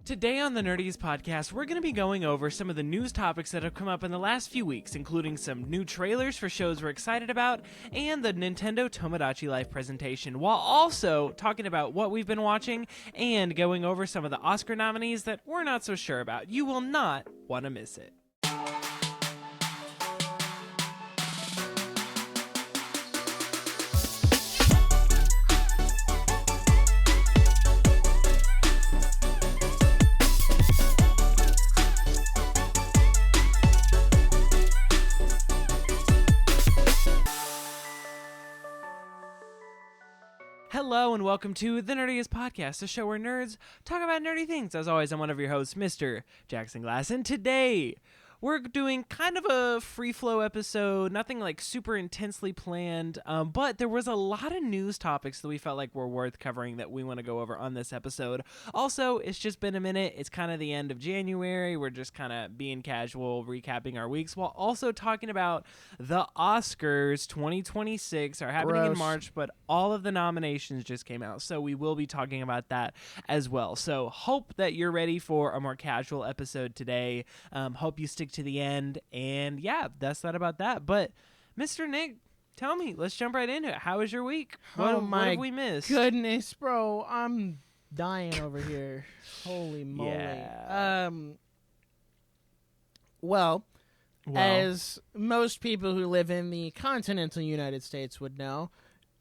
Today on the Nerdiest podcast, we're going to be going over some of the news topics that have come up in the last few weeks, including some new trailers for shows we're excited about, and the Nintendo Tomodachi Life presentation, while also talking about what we've been watching and going over some of the Oscar nominees that we're not so sure about. You will not want to miss it. Hello and welcome to the Nerdiest Podcast, a show where nerds talk about nerdy things. As always, I'm one of your hosts, Mr. Jackson Glass, and today we're doing kind of a free-flow episode, nothing like super intensely planned, but there was a lot of news topics that we felt like were worth covering that we want to go over on this episode. Also, it's just been a minute. It's kind of the end of January. We're just kind of being casual, recapping our weeks, while also talking about the Oscars 2026 are happening in March, but all of the nominations just came out, so we will be talking about that as well. So hope that you're ready for a more casual episode today. Hope you stick to the end, and yeah, that's that about that. But Mr. Nick, tell me, let's jump right into it. How was your week? What have we missed? Goodness, bro, I'm dying over here. Holy moly. Yeah. Well, as most people who live in the continental United States would know,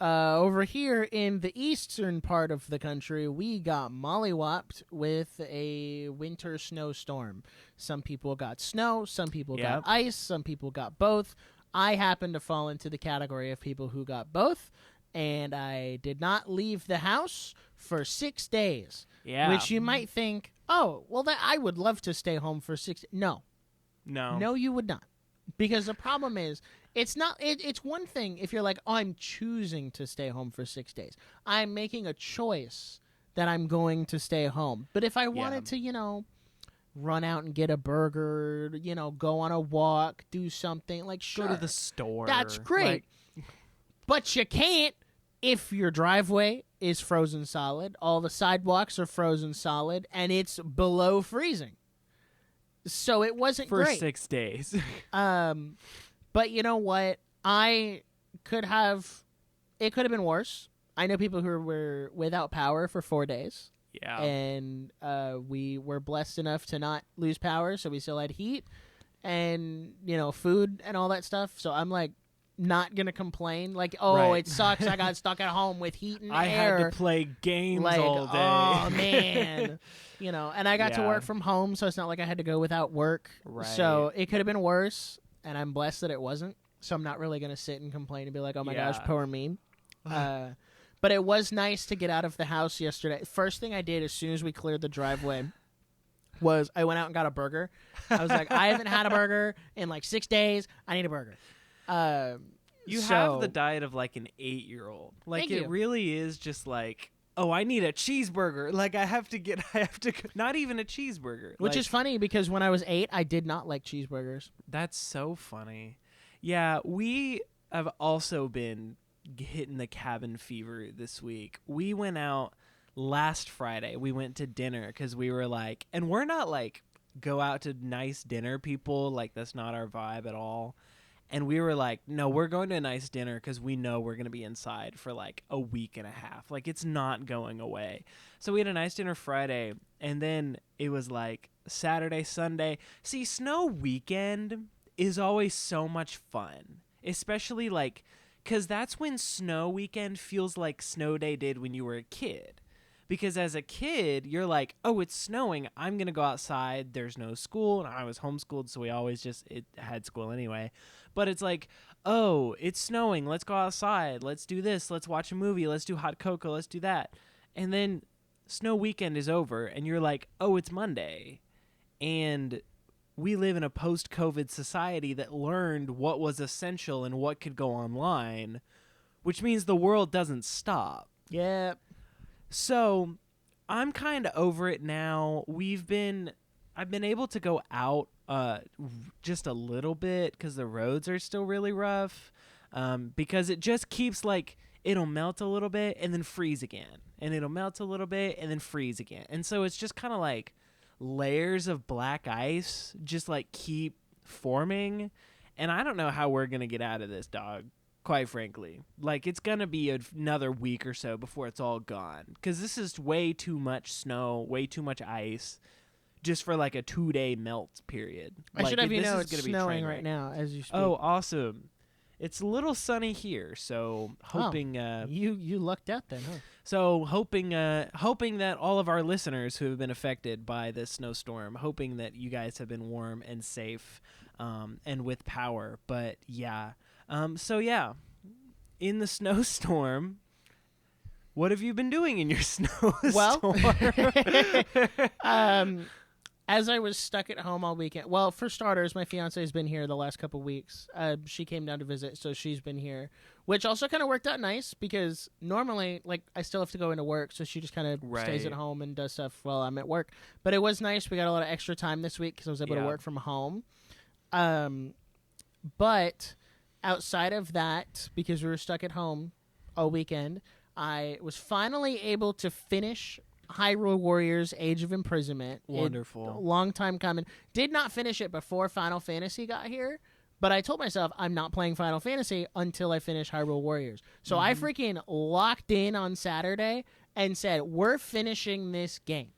over here in the eastern part of the country, we got mollywopped with a winter snowstorm. Some people got snow, some people got ice, some people got both. I happen to fall into the category of people who got both, and I did not leave the house for 6 days. Yeah. Which you might think, oh, well, I would love to stay home for 6 days. No, you would not. Because the problem is, it's one thing if you're like, oh, I'm choosing to stay home for 6 days. I'm making a choice that I'm going to stay home. But if I wanted to, run out and get a burger, go on a walk, do something, like, sure. Go to the store. That's great. But you can't if your driveway is frozen solid, all the sidewalks are frozen solid, and it's below freezing. So it wasn't for great. 6 days. But you know what? It could have been worse. I know people who were without power for 4 days. Yeah. And we were blessed enough to not lose power, so we still had heat and, food and all that stuff. So I'm like not going to complain. Like, It sucks. I got stuck at home with heat and air. I had to play games all day. Oh, man. And I got to work from home, so it's not like I had to go without work. Right. So it could have been worse. And I'm blessed that it wasn't, so I'm not really going to sit and complain and be like, oh, my gosh, poor me. But it was nice to get out of the house yesterday. First thing I did as soon as we cleared the driveway was I went out and got a burger. I was like, I haven't had a burger in like 6 days. I need a burger. You have the diet of like an 8-year-old. Like, it really is just like, oh, I need a cheeseburger. Like, I have to, not even a cheeseburger. Which is funny because when I was 8, I did not like cheeseburgers. That's so funny. Yeah, we have also been hitting the cabin fever this week. We went out last Friday. We went to dinner because we were like, and we're not like go out to nice dinner people. Like, that's not our vibe at all. And we were like, no, we're going to a nice dinner because we know we're going to be inside for like a week and a half. Like, it's not going away. So we had a nice dinner Friday, and then it was like Saturday, Sunday. See, snow weekend is always so much fun, especially like because that's when snow weekend feels like snow day did when you were a kid. Because as a kid, you're like, oh, it's snowing. I'm going to go outside. There's no school. And I was homeschooled, so we always had school anyway. But it's like, oh, it's snowing. Let's go outside. Let's do this. Let's watch a movie. Let's do hot cocoa. Let's do that. And then snow weekend is over, and you're like, oh, it's Monday. And we live in a post-COVID society that learned what was essential and what could go online, which means the world doesn't stop. Yeah. So I'm kind of over it now. I've been able to go out just a little bit because the roads are still really rough, because it just keeps like it'll melt a little bit and then freeze again, and it'll melt a little bit and then freeze again. And so it's just kind of like layers of black ice just like keep forming, and I don't know how we're gonna get out of this, dog. Quite frankly, like it's gonna be another week or so before it's all gone, because this is way too much snow, way too much ice, just for like a 2-day melt period. I like, should have it's it's snowing right now as you speak. Oh, awesome! It's a little sunny here, so hoping you lucked out then, huh? So hoping that all of our listeners who have been affected by this snowstorm, hoping that you guys have been warm and safe, and with power. But yeah. So yeah, in the snowstorm, what have you been doing in your snowstorm? Well, as I was stuck at home all weekend. Well, for starters, my fiance has been here the last couple weeks. She came down to visit, so she's been here, which also kind of worked out nice because normally, like, I still have to go into work, so she just kind of stays at home and does stuff while I'm at work. But it was nice. We got a lot of extra time this week because I was able to work from home. But outside of that, because we were stuck at home all weekend, I was finally able to finish Hyrule Warriors Age of Imprisonment. Wonderful. Long time coming. Did not finish it before Final Fantasy got here, but I told myself I'm not playing Final Fantasy until I finish Hyrule Warriors. So I freaking locked in on Saturday and said, we're finishing this game.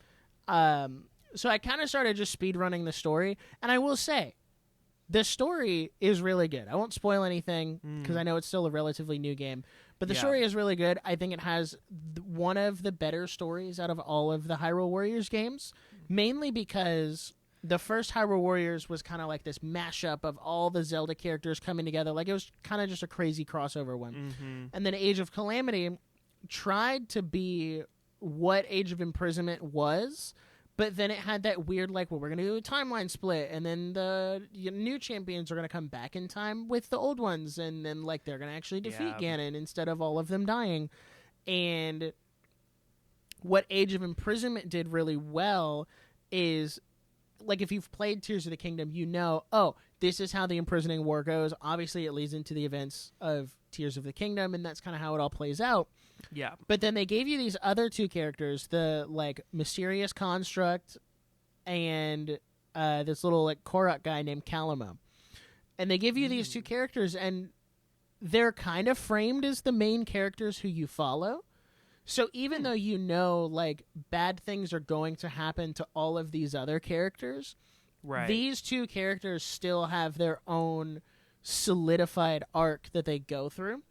So I kind of started just speedrunning the story, and I will say, the story is really good. I won't spoil anything because I know it's still a relatively new game. But the story is really good. I think it has one of the better stories out of all of the Hyrule Warriors games, mainly because the first Hyrule Warriors was kind of like this mashup of all the Zelda characters coming together. Like, it was kind of just a crazy crossover one. And then Age of Calamity tried to be what Age of Imprisonment was, but then it had that weird, like, well, we're going to do a timeline split, and then the new champions are going to come back in time with the old ones, and then, like, they're going to actually defeat Ganon instead of all of them dying. And what Age of Imprisonment did really well is, like, if you've played Tears of the Kingdom, you know, oh, this is how the imprisoning war goes. Obviously, it leads into the events of Tears of the Kingdom, and that's kind of how it all plays out. Yeah. But then they gave you these other two characters, the, like, mysterious construct and this little, like, Korok guy named Calamo. And they give you these two characters, and they're kind of framed as the main characters who you follow. So even though you know, like, bad things are going to happen to all of these other characters, these two characters still have their own solidified arc that they go through.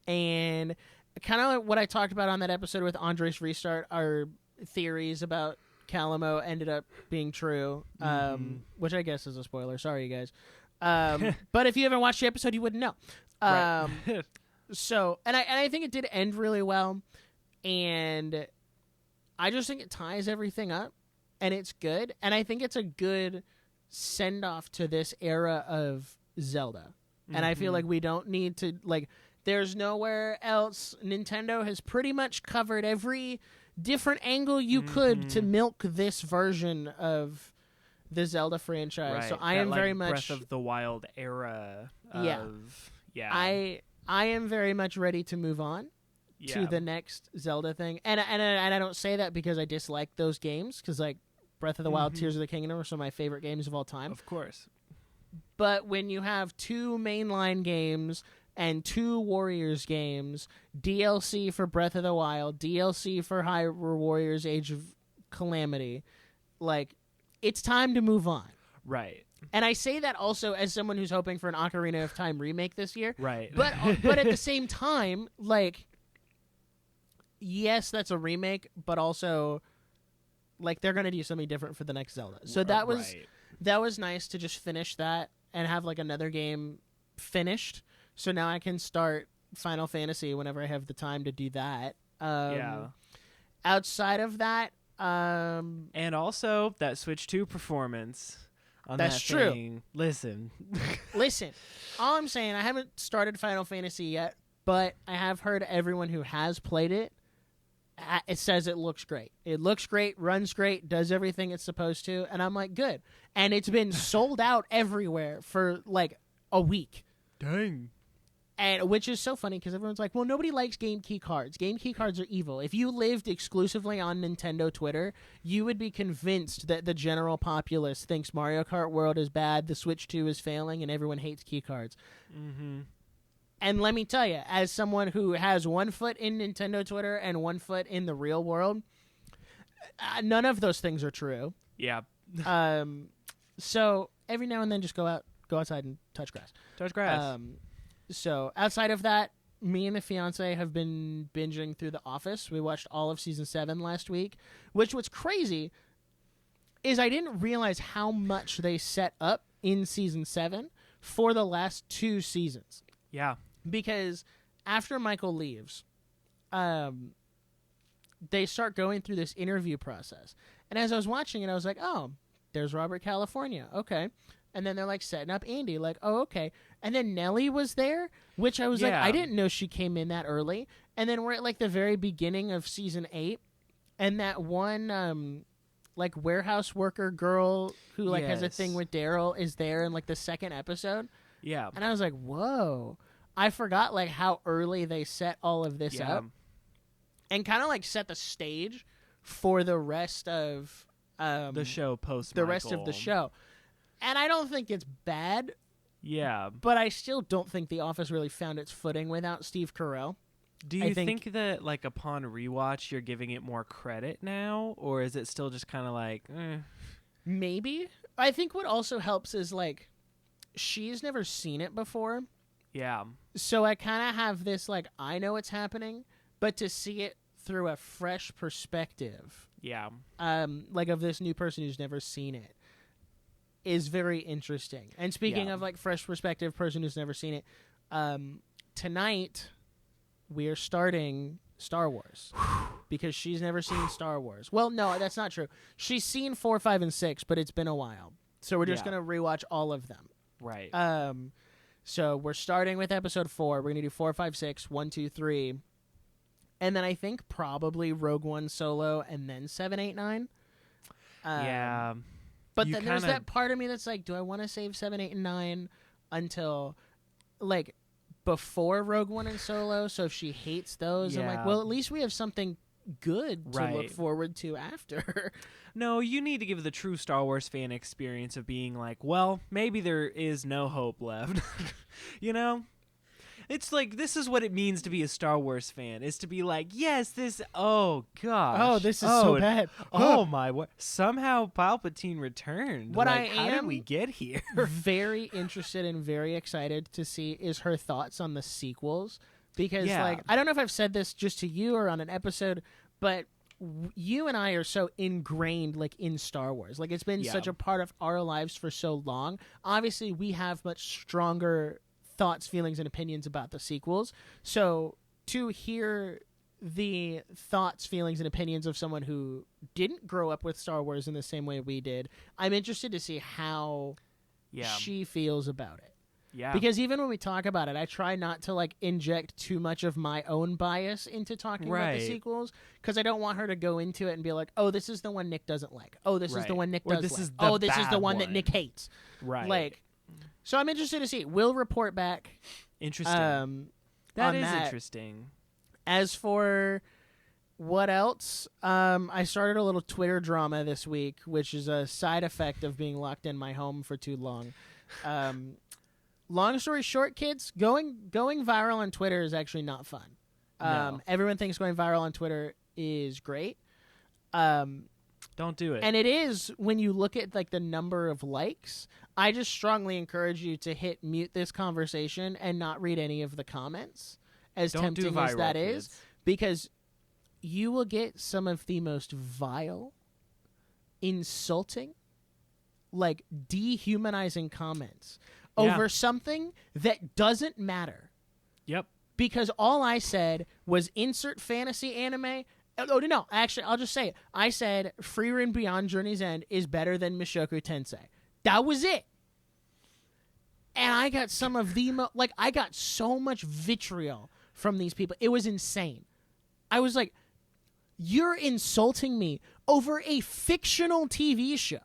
And kind of like what I talked about on that episode with Andres Restart, our theories about Calamo ended up being true, which I guess is a spoiler. Sorry, you guys. But if you haven't watched the episode, you wouldn't know. So, and I think it did end really well, and I just think it ties everything up, and it's good, and I think it's a good send-off to this era of Zelda. And I feel like we don't need to, like, there's nowhere else. Nintendo has pretty much covered every different angle you could to milk this version of the Zelda franchise. So I am very much Breath of the Wild era of I am very much ready to move on to the next Zelda thing. And I don't say that because I dislike those games, because, like, Breath of the Wild, Tears of the Kingdom are some of my favorite games of all time. Of course. But when you have two mainline games and two Warriors games, DLC for Breath of the Wild, DLC for Hyrule Warriors Age of Calamity, like, it's time to move on. Right. And I say that also as someone who's hoping for an Ocarina of Time remake this year. Right. But at the same time, like, yes, that's a remake, but also, like, they're going to do something different for the next Zelda. So that was nice to just finish that and have, like, another game finished. So now I can start Final Fantasy whenever I have the time to do that. Outside of that, and also that Switch 2 performance. That's true. Thing. Listen. All I'm saying, I haven't started Final Fantasy yet, but I have heard everyone who has played it, it says it looks great. It looks great, runs great, does everything it's supposed to, and I'm like, good. And it's been sold out everywhere for, like, a week. Dang. And which is so funny because everyone's like, well, nobody likes game key cards. Game key cards are evil. If you lived exclusively on Nintendo Twitter, you would be convinced that the general populace thinks Mario Kart World is bad, the Switch 2 is failing, and everyone hates key cards. Mm-hmm. And let me tell you, as someone who has one foot in Nintendo Twitter and one foot in the real world, none of those things are true. Yeah. So every now and then just go outside and touch grass. Touch grass. So outside of that, me and the fiance have been binging through The Office. We watched all of season 7 last week, which what's crazy is I didn't realize how much they set up in season 7 for the last 2 seasons. Yeah. Because after Michael leaves, they start going through this interview process. And as I was watching it, I was like, oh, there's Robert California. Okay. And then they're like setting up Andy, like, oh, okay. And then Nellie was there, which I was like, I didn't know she came in that early. And then we're at like the very beginning of season 8, and that one like warehouse worker girl who like has a thing with Daryl is there in like the second episode. Yeah. And I was like, whoa. I forgot like how early they set all of this up, and kind of like set the stage for the rest of the show post the rest of the show. And I don't think it's bad. Yeah. But I still don't think The Office really found its footing without Steve Carell. Do you think that, like, upon rewatch, you're giving it more credit now? Or is it still just kind of like, Maybe. I think what also helps is, like, she's never seen it before. Yeah. So I kind of have this, like, I know what's happening, but to see it through a fresh perspective. Yeah. Like, of this new person who's never seen it, is very interesting. And speaking of like fresh perspective, person who's never seen it, tonight we are starting Star Wars because she's never seen Star Wars. Well, no, that's not true. She's seen 4, 5, and 6, but it's been a while, so we're just gonna rewatch all of them. Right. So we're starting with episode 4. We're gonna do 4, 5, 6, 1, 2, 3, and then I think probably Rogue One Solo, and then 7, 8, 9. Yeah. But then there's that part of me that's like, do I want to save 7, 8, and 9 until, like, before Rogue One and Solo? So if she hates those, I'm like, well, at least we have something good to look forward to after. No, you need to give the true Star Wars fan experience of being like, well, maybe there is no hope left. You know? It's like, this is what it means to be a Star Wars fan, is to be like, yes, this, oh, gosh. Oh, this is so bad. Oh, my, what? Somehow Palpatine returned. How did we get here? Very interested and very excited to see is her thoughts on the sequels. Because, like, I don't know if I've said this just to you or on an episode, but you and I are so ingrained, like, in Star Wars. Like, it's been such a part of our lives for so long. Obviously, we have much stronger thoughts, feelings, and opinions about the sequels. So to hear the thoughts, feelings, and opinions of someone who didn't grow up with Star Wars in the same way we did, I'm interested to see how she feels about it. Yeah. Because even when we talk about it, I try not to like inject too much of my own bias into talking about the sequels, because I don't want her to go into it and be like, oh, this is the one Nick doesn't like. Oh, this is the one Nick does like. This is the one that Nick hates. Right. Like, so I'm interested to see. We'll report back. Interesting. That is interesting. As for what else, I started a little Twitter drama this week, which is a side effect of being locked in my home for too long. Long story short, kids, going viral on Twitter is actually not fun. No. Everyone thinks going viral on Twitter is great. Don't do it. And it is when you look at like the number of likes. I just strongly encourage you to hit mute this conversation and not read any of the comments, as tempting as that is, because you will get some of the most vile, insulting, like dehumanizing comments over something that doesn't matter. Yep. Because all I said was insert fantasy anime. Oh, no. Actually, I'll just say it. I said Frieren Beyond Journey's End is better than Mushoku Tensei. That was it. And I got some of the I got so much vitriol from these people. It was insane. I was like, you're insulting me over a fictional TV show.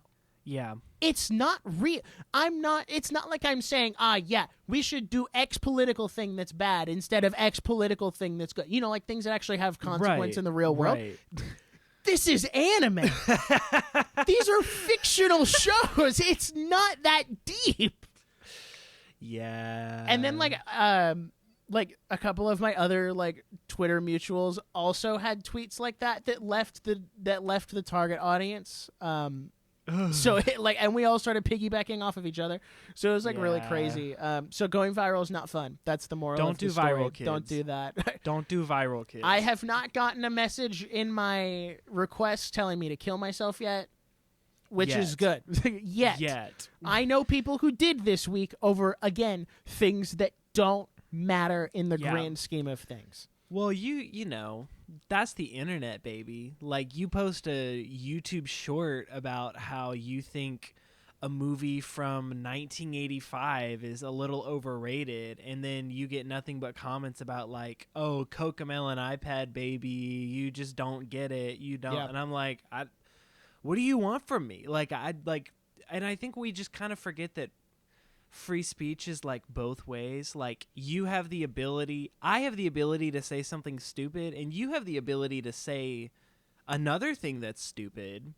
Yeah. It's not real. It's not like I'm saying, yeah, we should do X political thing that's bad instead of X political thing that's good. You know, like things that actually have consequence in the real world. Right. This is anime. These are fictional shows. It's not that deep. Yeah. And then like a couple of my other like Twitter mutuals also had tweets like that left the target audience. So and we all started piggybacking off of each other. So it was like really crazy. So going viral is not fun. That's the moral of the story. Don't do viral, kids. Don't do that. Don't do viral, kids. I have not gotten a message in my request telling me to kill myself yet, which is good. Yet. I know people who did this week over, again, things that don't matter in the grand scheme of things. Well, you know, that's the internet, baby. Like, you post a YouTube short about how you think a movie from 1985 is a little overrated, and then you get nothing but comments about, like, oh, Cocomelon iPad, baby, you just don't get it. You don't. Yeah. And I'm like, what do you want from me? And I think we just kind of forget that free speech is like both ways. Like, I have the ability to say something stupid, and you have the ability to say another thing that's stupid.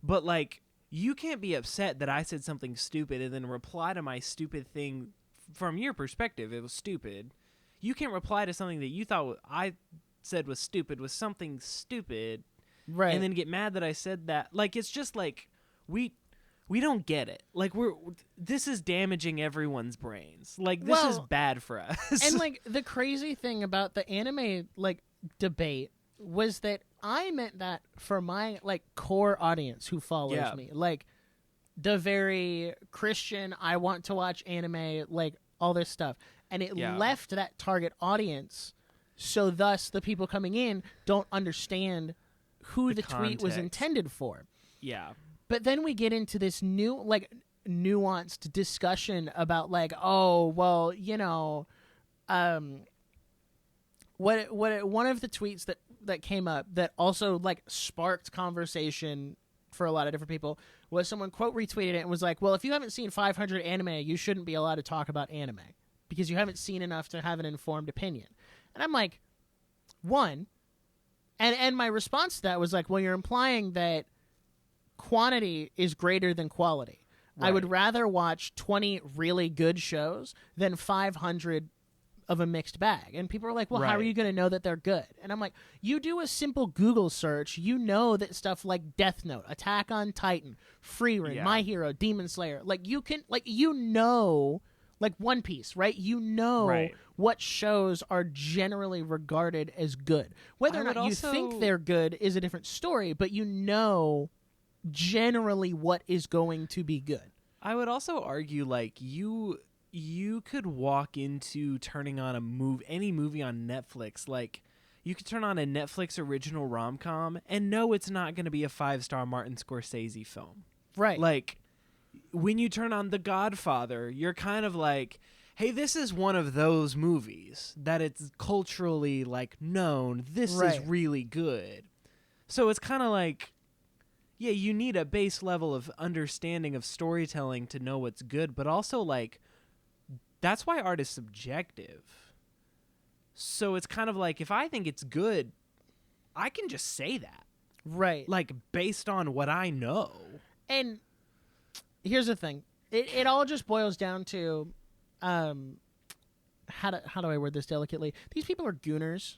But like, you can't be upset that I said something stupid and then reply to my stupid thing from your perspective. It was stupid. You can't reply to something that you thought I said was stupid with something stupid, right? And then get mad that I said that. Like, it's just like we don't get it. Like, this is damaging everyone's brains. Like, this is bad for us. And like, the crazy thing about the anime like debate was that I meant that for my like core audience who follows me, like the very Christian, I want to watch anime, like all this stuff, and it left that target audience. So thus, the people coming in don't understand who the tweet was intended for. Yeah. But then we get into this new, like, nuanced discussion about, like, oh, well, you know, one of the tweets that came up that also, like, sparked conversation for a lot of different people was someone quote retweeted it and was like, well, if you haven't seen 500 anime, you shouldn't be allowed to talk about anime because you haven't seen enough to have an informed opinion. And I'm like, one, and my response to that was like, well, you're implying that quantity is greater than quality. Right. I would rather watch 20 really good shows than 500 of a mixed bag. And people are like, well, how are you going to know that they're good? And I'm like, you do a simple Google search, you know that stuff like Death Note, Attack on Titan, Frieren, My Hero, Demon Slayer, like you can, like, you know, like One Piece, right? You know what shows are generally regarded as good. Whether or not you think they're good is a different story, but you know generally what is going to be good. I would also argue, like, you could walk into turning on any movie on Netflix. Like, you could turn on a Netflix original rom-com and know it's not going to be a 5-star Martin Scorsese film. Right. Like, when you turn on The Godfather, you're kind of like, hey, this is one of those movies that it's culturally, like, known. This is really good. So it's kind of like, yeah, you need a base level of understanding of storytelling to know what's good, but also, like, that's why art is subjective. So it's kind of like, if I think it's good, I can just say that. Right. Like, based on what I know. And here's the thing. It all just boils down to, how do I word this delicately? These people are gooners,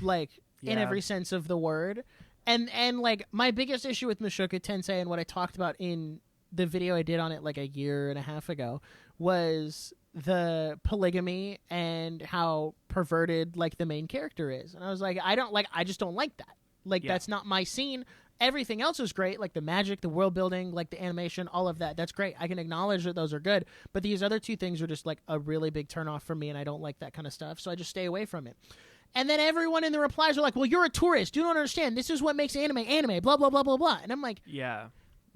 like, in every sense of the word. And like, my biggest issue with Mushoku Tensei and what I talked about in the video I did on it like a year and a half ago was the polygamy and how perverted like the main character is. And I was like, I just don't like that. Like, that's not my scene. Everything else is great, like the magic, the world building, like the animation, all of that. That's great. I can acknowledge that those are good. But these other two things are just like a really big turnoff for me, and I don't like that kind of stuff. So I just stay away from it. And then everyone in the replies are like, well, you're a tourist. You don't understand. This is what makes anime, blah, blah, blah, blah, blah. And I'm like, yeah,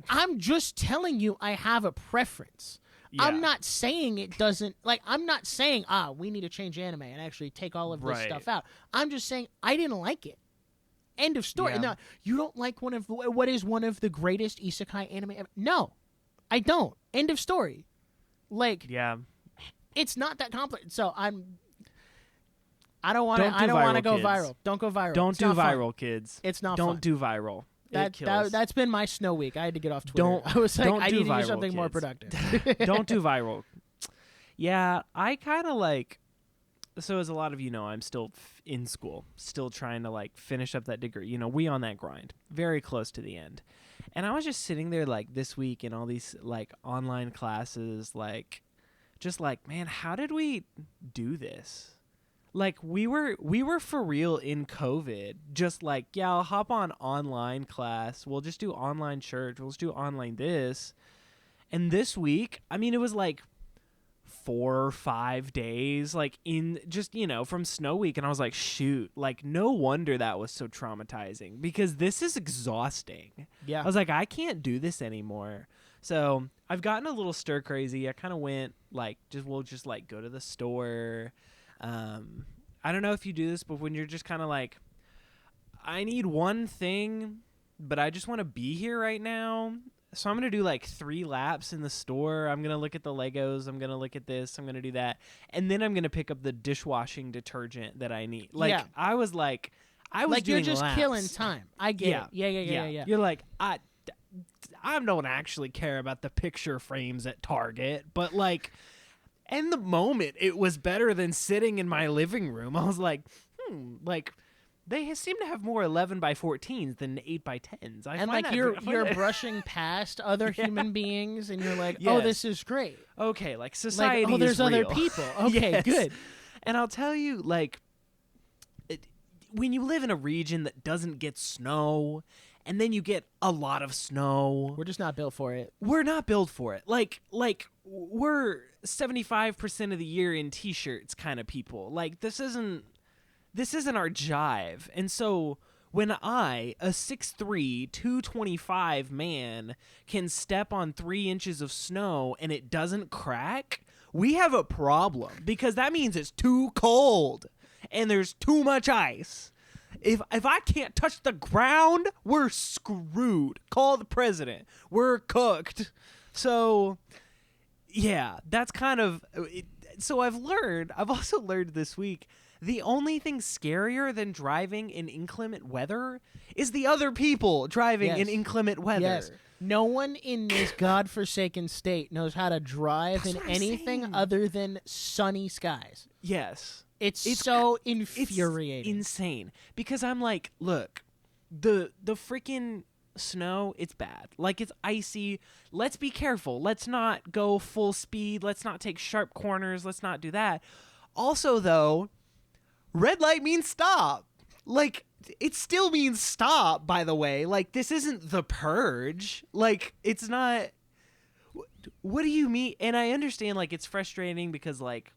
I'm just telling you I have a preference. Yeah. I'm not saying it doesn't, like, I'm not saying, we need to change anime and actually take all of this stuff out. I'm just saying I didn't like it. End of story. Yeah. No, you don't like what is one of the greatest isekai anime ever? No. I don't. End of story. Like, Yeah. it's not that complicated. So I don't want Don't to. I do don't want to viral, go kids. viral. Don't go viral. Don't It's do not fun. viral, kids. It's not Don't fun. do viral. It kills. That's been my snow week. I had to get off Twitter. Don't- I was like, don't I do need to do viral, something more kids. productive. Don't do viral. Yeah, I kind of like. So as a lot of you know, I'm still in school, still trying to like finish up that degree. You know, we on that grind, very close to the end. And I was just sitting there like this week in all these like online classes, like just like, man, how did we do this? Like we were for real in COVID, just like, yeah, I'll hop on online class. We'll just do online church. We'll just do online this. And this week, I mean, it was like 4 or 5 days, like in just, you know, from snow week. And I was like, shoot, like no wonder that was so traumatizing, because this is exhausting. Yeah. I was like, I can't do this anymore. So I've gotten a little stir crazy. I kind of went like, we'll just like go to the store. I don't know if you do this, but when you're just kind of like, I need one thing, but I just want to be here right now. So I'm going to do like 3 laps in the store. I'm going to look at the Legos. I'm going to look at this. I'm going to do that. And then I'm going to pick up the dishwashing detergent that I need. Like, Yeah. I was like, doing you're just laps. killing time. I get it. Yeah. You're like, I don't actually care about the picture frames at Target, but like, in the moment, it was better than sitting in my living room. I was like, like, they seem to have more 11 by 14s than 8 by 10s. And like you're brushing past other human beings, and you're like, oh, Yes. this is great. Okay, like society Like, oh, there's is other real. people. Okay, Yes. good. And I'll tell you, like, when you live in a region that doesn't get snow, and then you get a lot of snow, We're just not built for it. we're not built for it. Like we're 75% of the year in t-shirts kind of people. Like this isn't our jive. And so when I, a 6'3", 225 man, can step on 3 inches of snow and it doesn't crack, we have a problem, because that means it's too cold and there's too much ice. If I can't touch the ground, we're screwed. Call the president. We're cooked. So, yeah, that's kind of it. So I've also learned this week, the only thing scarier than driving in inclement weather is the other people driving in inclement weather. Yes. No one in this godforsaken state knows how to drive That's in what I'm anything saying. other than sunny skies. Yes. It's so infuriating. It's insane, because I'm like, look, the freaking snow, it's bad. Like, it's icy. Let's be careful. Let's not go full speed. Let's not take sharp corners. Let's not do that. Also, though, red light means stop. Like, it still means stop, by the way. Like, this isn't the purge. Like, it's not. What do you mean? And I understand, like, it's frustrating because, like,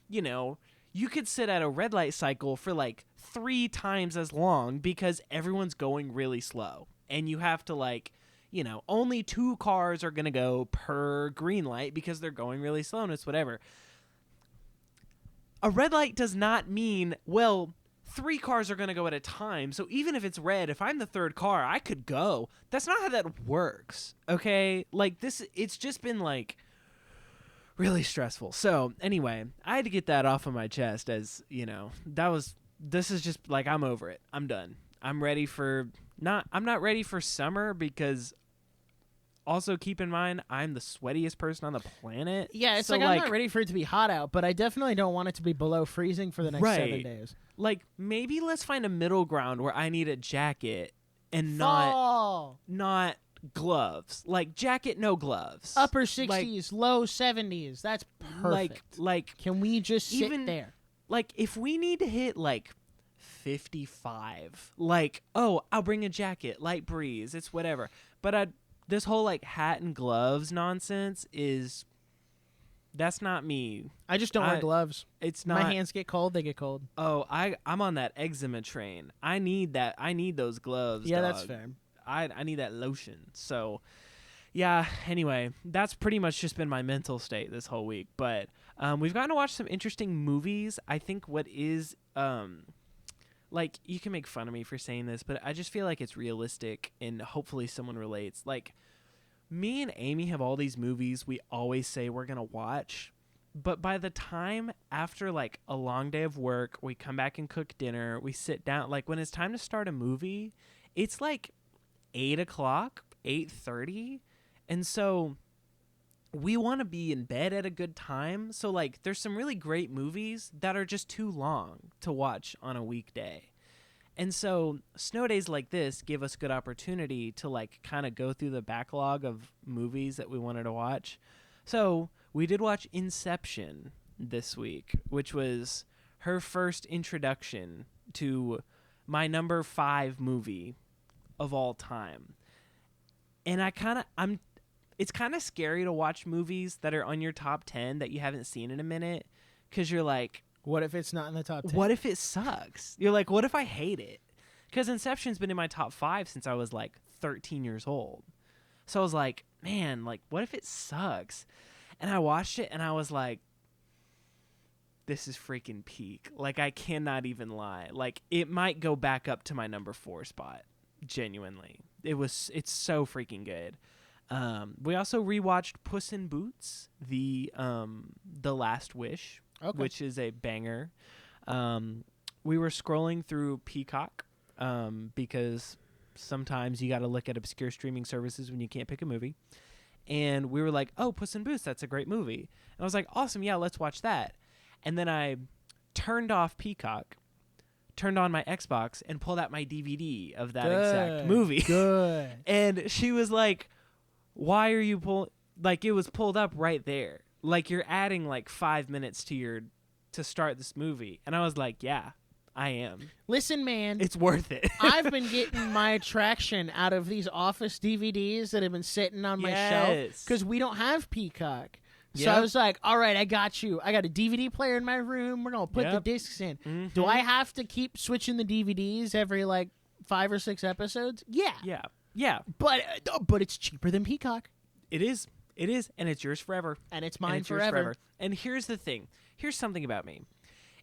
you know, you could sit at a red light cycle for like 3 times as long because everyone's going really slow. And you have to, like, you know, only 2 cars are going to go per green light because they're going really slow, and it's whatever. A red light does not mean, well, 3 cars are going to go at a time. So even if it's red, if I'm the 3rd car, I could go. That's not how that works. Okay? Like, it's just been like really stressful. So anyway, I had to get that off of my chest, as you know, this is just like, I'm over it. I'm done. I'm not ready for summer, because also keep in mind, I'm the sweatiest person on the planet. Yeah, it's so like I'm not ready for it to be hot out, but I definitely don't want it to be below freezing for the next 7 days. Like, maybe let's find a middle ground where I need a jacket and Fall. not gloves. Like, jacket, no gloves. Upper 60s, low 70s. That's perfect. Like can we just sit even there? Like, if we need to hit like 55, like, oh, I'll bring a jacket, light breeze, it's whatever. But this whole like hat and gloves nonsense that's not me. I just don't wear gloves. It's not. My hands get cold, they get cold. Oh, I'm on that eczema train. I need that. I need those gloves. Yeah, dog. that's fair. I need that lotion. So, yeah, anyway, that's pretty much just been my mental state this whole week. But we've gotten to watch some interesting movies. I think what is, like, you can make fun of me for saying this, but I just feel like it's realistic and hopefully someone relates. Like, me and Amy have all these movies we always say we're going to watch. But by the time after like a long day of work, we come back and cook dinner, we sit down, like when it's time to start a movie, it's like 8:00, 8:30. And so we want to be in bed at a good time. So like there's some really great movies that are just too long to watch on a weekday. And so snow days like this give us good opportunity to like kind of go through the backlog of movies that we wanted to watch. So we did watch Inception this week, which was her first introduction to my number 5 movie of all time. And it's kind of scary to watch movies that are on your top 10 that you haven't seen in a minute, because you're like, what if it's not in the top 10? What if it sucks? You're like, what if I hate it? Because Inception's been in my top 5 since I was like 13 years old. So I was like, man, like, what if it sucks? And I watched it and I was like, this is freaking peak. Like, I cannot even lie. Like, it might go back up to my number 4 spot. Genuinely. It's so freaking good. We also rewatched Puss in Boots, the Last Wish, which is a banger. We were scrolling through Peacock, because sometimes you got to look at obscure streaming services when you can't pick a movie. And we were like, oh, Puss in Boots, that's a great movie. And I was like, awesome, yeah, let's watch that. And then I turned off Peacock, turned on my Xbox, and pulled out my DVD of that exact movie. Good. And she was like, why are you like, it was pulled up right there. Like, you're adding like 5 minutes to start this movie. And I was like, yeah, I am. Listen, man. It's worth it. I've been getting my attraction out of these Office DVDs that have been sitting on my shelf because we don't have Peacock. So I was like, all right, I got you. I got a DVD player in my room. We're going to put the discs in. Mm-hmm. Do I have to keep switching the DVDs every like 5 or 6 episodes? Yeah. Yeah. Yeah. But it's cheaper than Peacock. It is. It is. And it's yours forever. And it's mine forever. And here's the thing. Here's something about me.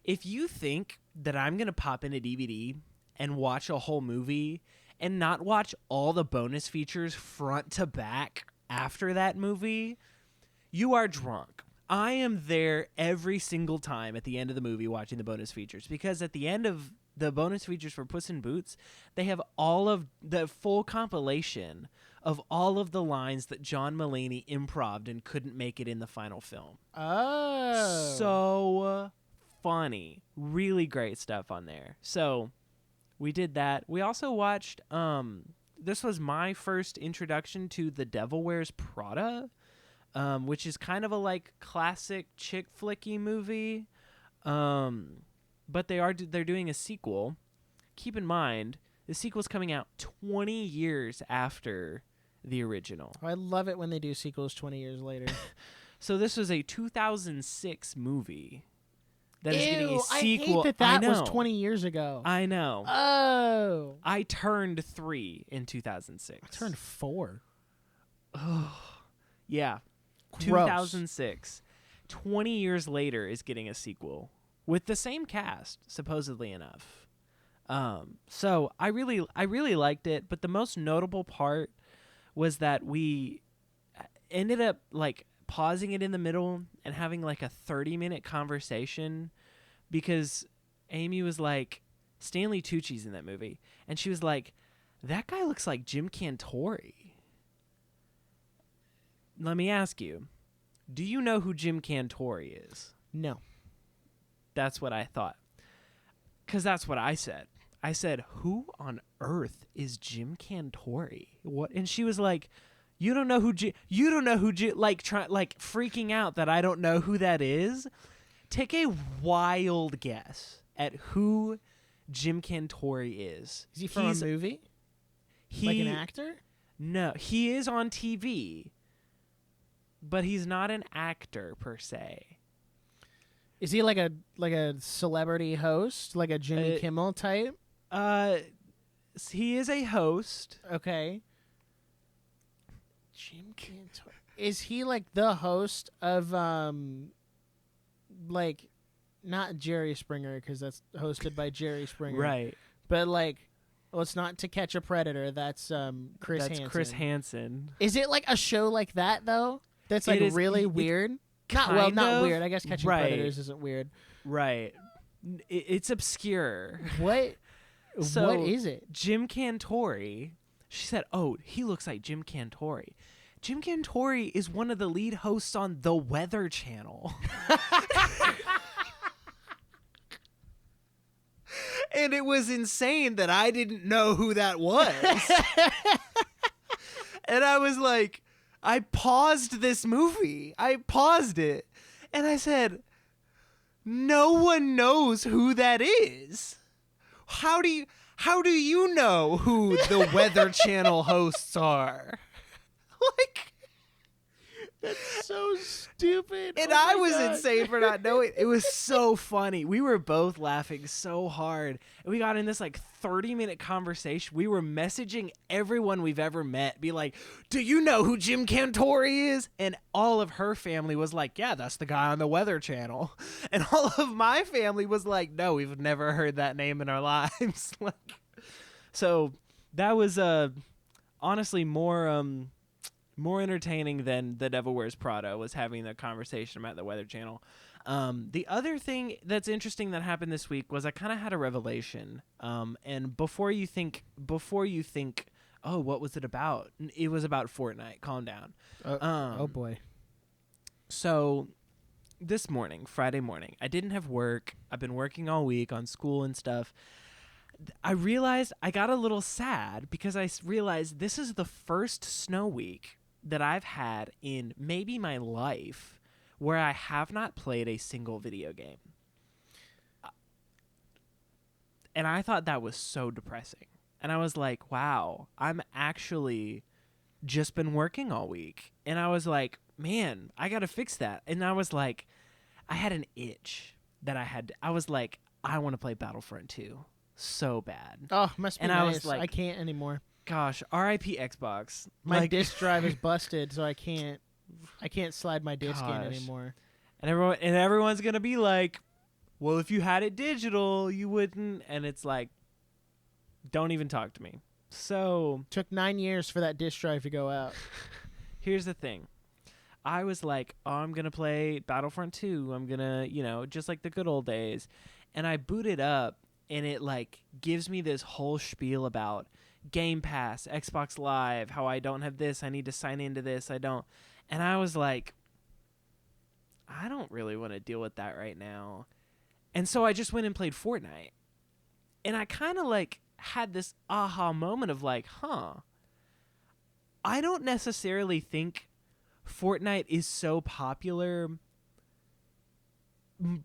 If you think that I'm going to pop in a DVD and watch a whole movie and not watch all the bonus features front to back after that movie, you are drunk. I am there every single time at the end of the movie watching the bonus features, because at the end of the bonus features for Puss in Boots, they have all of the full compilation of all of the lines that John Mulaney improv'd and couldn't make it in the final film. Oh. So funny. Really great stuff on there. So we did that. We also watched, this was my first introduction to The Devil Wears Prada, which is kind of a like classic chick flicky movie. But they're doing a sequel. Keep in mind, the sequel's coming out 20 years after the original. I love it when they do sequels 20 years later. So this was a 2006 movie that is getting a sequel. I hate that was 20 years ago. I know. Oh. I turned 3 in 2006. I turned 4. Oh, yeah. Gross. 2006. 20 years later is getting a sequel with the same cast, supposedly enough. So I really liked it, but the most notable part was that we ended up like pausing it in the middle and having like a 30-minute conversation, because Amy was like, Stanley Tucci's in that movie, and she was like, that guy looks like Jim Cantori. Let me ask you, do you know who Jim Cantori is? No. That's what I thought. Because that's what I said. I said, who on earth is Jim Cantori? What? And she was like, you don't know who like freaking out that I don't know who that is. Take a wild guess at who Jim Cantori is. Is he from a movie? Like an actor? No, he is on TV, but he's not an actor per se. Is he like a celebrity host, like a Jimmy Kimmel type? He is a host. Okay. Jim Cantor. Is he like the host of like not Jerry Springer, because that's hosted by Jerry Springer, right? But like Well, it's not To Catch a Predator. That's Chris Hansen. That's Chris Hansen. Is it like a show like that though? That's like really weird. Not weird. I guess Catching Predators isn't weird. Right. It's obscure. What? So, what is it? Jim Cantori. She said, "Oh, he looks like Jim Cantori." Jim Cantori is one of the lead hosts on The Weather Channel. And it was insane that I didn't know who that was. And I was like, I paused this movie. I paused it. And I said, no one knows who that is. How do you know who the Weather Channel hosts are? Like, that's so stupid. And I was insane for not knowing. It was so funny. We were both laughing so hard. And we got in this like 30-minute conversation. We were messaging everyone we've ever met. Be like, do you know who Jim Cantori is? And all of her family was like, yeah, that's the guy on the Weather Channel. And all of my family was like, no, we've never heard that name in our lives. So that was honestly more entertaining than The Devil Wears Prada was having a conversation about the Weather Channel. The other thing that's interesting that happened this week was I kind of had a revelation. And before you think, oh, what was it about? It was about Fortnite. Calm down. Oh boy. So this morning, Friday morning, I didn't have work. I've been working all week on school and stuff. I realized I got a little sad because I realized this is the first snow week that I've had in maybe my life where I have not played a single video game. And I thought that was so depressing. And I was like, wow, I'm actually just been working all week. And I was like, man, I got to fix that. And I was like, I had an itch that I was like, I want to play Battlefront 2 so bad. Oh, must be and nice. I was like, I can't anymore. Gosh, R.I.P. Xbox. My disk drive is busted, so I can't slide my disc in anymore. And everyone's gonna be like, well, if you had it digital, you wouldn't. And it's like, don't even talk to me. So took 9 years for that disk drive to go out. Here's the thing. I was like, oh, I'm gonna play Battlefront 2. I'm gonna, just like the good old days. And I boot it up, and it like gives me this whole spiel about Game Pass, Xbox Live, how I don't have this, I need to sign into this, I don't. And I was like, I don't really want to deal with that right now. And so I just went and played Fortnite. And I kind of like had this aha moment of like, I don't necessarily think Fortnite is so popular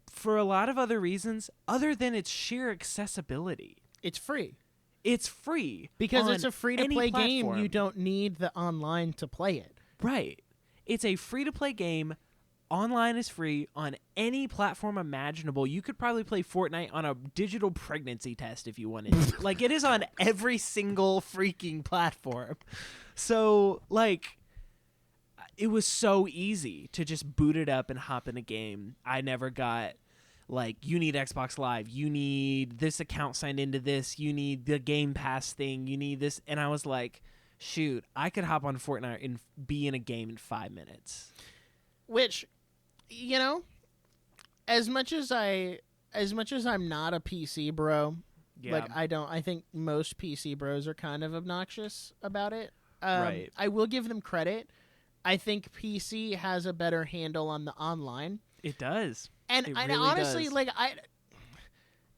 for a lot of other reasons other than its sheer accessibility. It's free. It's free. Because it's a free-to-play game. You don't need the online to play it. Right. It's a free-to-play game. Online is free on any platform imaginable. You could probably play Fortnite on a digital pregnancy test if you wanted. Like, it is on every single freaking platform. So, like, it was so easy to just boot it up and hop in a game. I never got... like, you need Xbox Live, you need this account signed into this, you need the Game Pass thing, you need this. And I was like, shoot, I could hop on Fortnite and be in a game in 5 minutes. Which, as much as I'm not a PC bro, I think most PC bros are kind of obnoxious about it. Right. I will give them credit. I think PC has a better handle on the online. It does. And it really honestly, does. like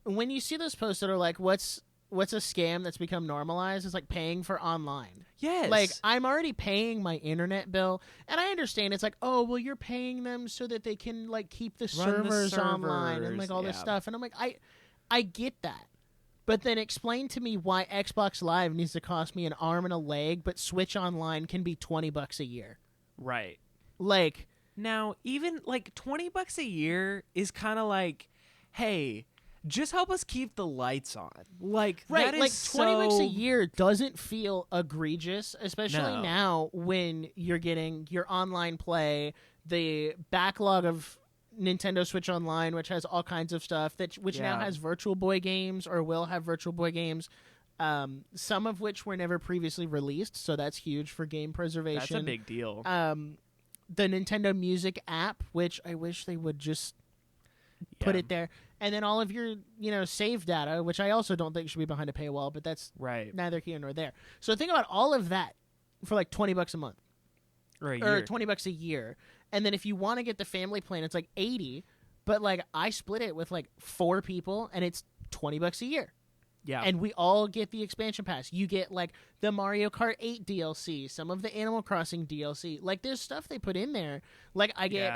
when you see those posts that are like, what's a scam that's become normalized? It's like paying for online. Yes. Like, I'm already paying my internet bill, and I understand it's like, oh, well, you're paying them so that they can like keep the servers online and like all this stuff. And I'm like, I get that. But then explain to me why Xbox Live needs to cost me an arm and a leg, but Switch Online can be $20 a year. Right. Like, now, even like $20 a year is kind of like, hey, just help us keep the lights on. Like, right, that is like $20 a so... year doesn't feel egregious, especially No. now when you're getting your online play, the backlog of Nintendo Switch Online, which has all kinds of stuff, which now has Virtual Boy games or will have Virtual Boy games. some of which were never previously released, so that's huge for game preservation. That's a big deal. The Nintendo Music app, which I wish they would just put it there. And then all of your, save data, which I also don't think should be behind a paywall, but that's neither here nor there. So think about all of that for like $20 a month. Or $20 a year. And then if you want to get the family plan, it's like $80. But like I split it with like 4 people, and it's $20 a year. Yeah. And we all get the expansion pass. You get like the Mario Kart 8 DLC, some of the Animal Crossing DLC. Like there's stuff they put in there. Like I get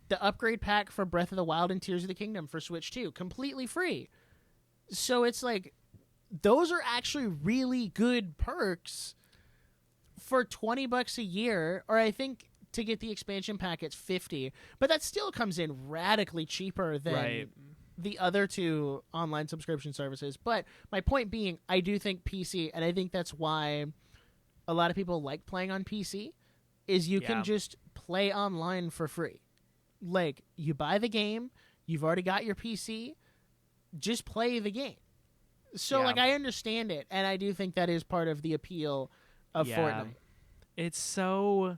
the upgrade pack for Breath of the Wild and Tears of the Kingdom for Switch 2, completely free. So it's like those are actually really good perks for $20 a year, or I think to get the expansion pack it's $50. But that still comes in radically cheaper than the other 2 online subscription services. But my point being, I do think PC, and I think that's why a lot of people like playing on PC, is you can just play online for free. Like, you buy the game, you've already got your PC, just play the game. So, like, I understand it, and I do think that is part of the appeal of Fortnite. It's so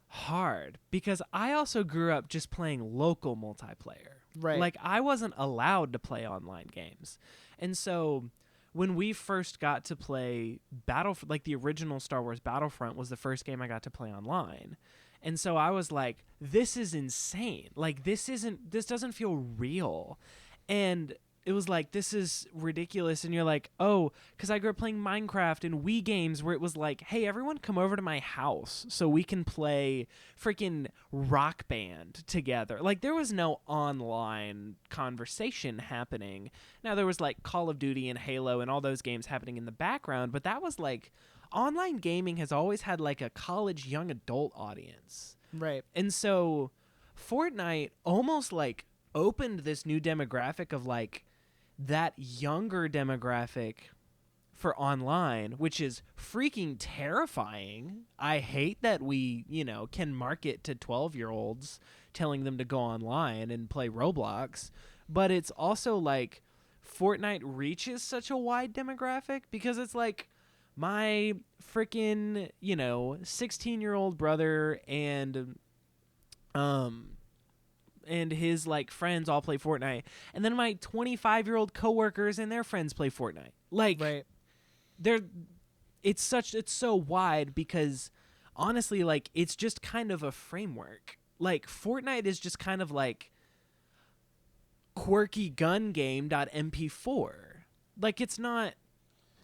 hard, because I also grew up just playing local multiplayer. Right. Like, I wasn't allowed to play online games. And so when we first got to play like the original Star Wars Battlefront was the first game I got to play online. And so I was like, this is insane. Like, this doesn't feel real. And it was like, this is ridiculous. And you're like, oh, because I grew up playing Minecraft and Wii games where it was like, hey, everyone come over to my house so we can play freaking Rock Band together. Like, there was no online conversation happening. Now, there was like Call of Duty and Halo and all those games happening in the background, but that was like, online gaming has always had like a college young adult audience. Right. And so Fortnite almost like opened this new demographic of like, that younger demographic for online, which is freaking terrifying. I hate that we, can market to 12-year-olds telling them to go online and play Roblox, but it's also like Fortnite reaches such a wide demographic because it's like my freaking, 16-year-old brother and his like friends all play Fortnite, and then my 25-year-old coworkers and their friends play Fortnite. Like, it's so wide because honestly, like, it's just kind of a framework. Like, Fortnite is just kind of like quirky gun game.mp4. Like, it's not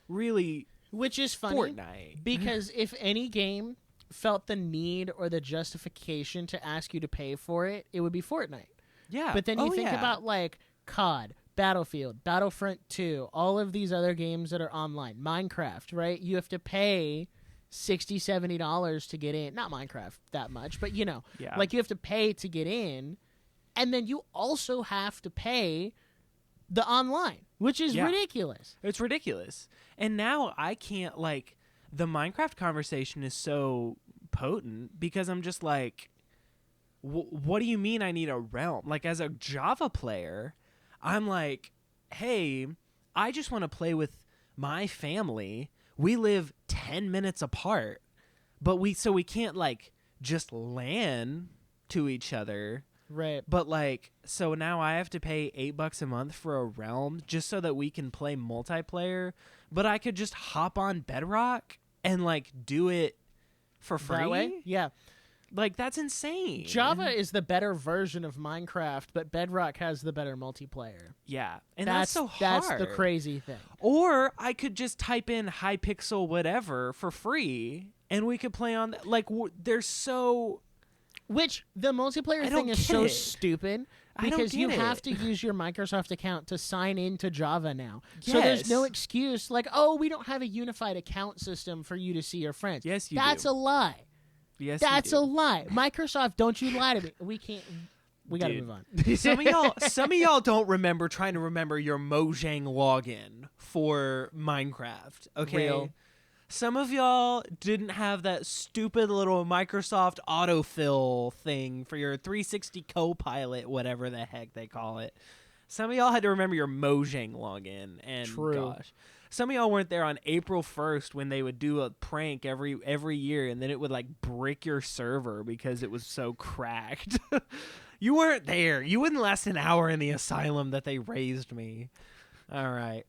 really, which is funny, Fortnite. Because if any game felt the need or the justification to ask you to pay for it, it would be Fortnite. Yeah. But then you think about like COD, Battlefield, Battlefront 2, all of these other games that are online, Minecraft, right? You have to pay $60, $70 to get in. Not Minecraft that much, but like you have to pay to get in, and then you also have to pay the online, which is ridiculous. It's ridiculous. And now I can't, like, the Minecraft conversation is so potent because I'm just like, what do you mean I need a realm? Like, as a Java player, I'm like, hey, I just want to play with my family. We live 10 minutes apart, but we can't like just LAN to each other. Right. But like, so now I have to pay $8 a month for a realm just so that we can play multiplayer, but I could just hop on Bedrock and like do it for free. That way? Yeah. Like, that's insane. Java is the better version of Minecraft, but Bedrock has the better multiplayer. Yeah. And that's so hard. That's the crazy thing. Or I could just type in Hypixel whatever for free and we could play on like they're so, which the multiplayer thing is so stupid because you have to use your Microsoft account to sign into Java now. Yes. So there's no excuse like, oh, we don't have a unified account system for you to see your friends. Yes, you That's do. a lie. Yes, That's a lie. Microsoft, don't you lie to me. We can't. We got to move on. Some of y'all don't remember trying to remember your Mojang login for Minecraft. Okay. Real. Some of y'all didn't have that stupid little Microsoft autofill thing for your 360 Copilot, whatever the heck they call it. Some of y'all had to remember your Mojang login. And True. Gosh. some of y'all weren't there on April 1st when they would do a prank every year, and then it would like brick your server because it was so cracked. You weren't there. You wouldn't last an hour in the asylum that they raised me. All right.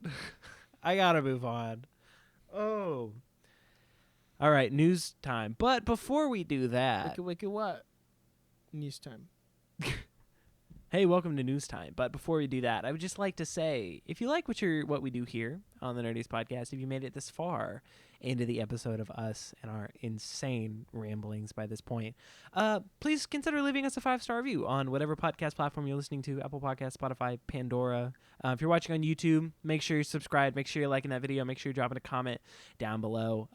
I gotta move on. Oh. All right, news time. But before we do that... Wiki what? News time. Hey, welcome to News Time. But before we do that, I would just like to say, if you like what we do here on the Nerdiest podcast, if you made it this far into the episode of us and our insane ramblings by this point, please consider leaving us a 5-star review on whatever podcast platform you're listening to, Apple Podcasts, Spotify, Pandora. If you're watching on YouTube, make sure you're subscribed, make sure you're liking that video, make sure you're dropping a comment down below.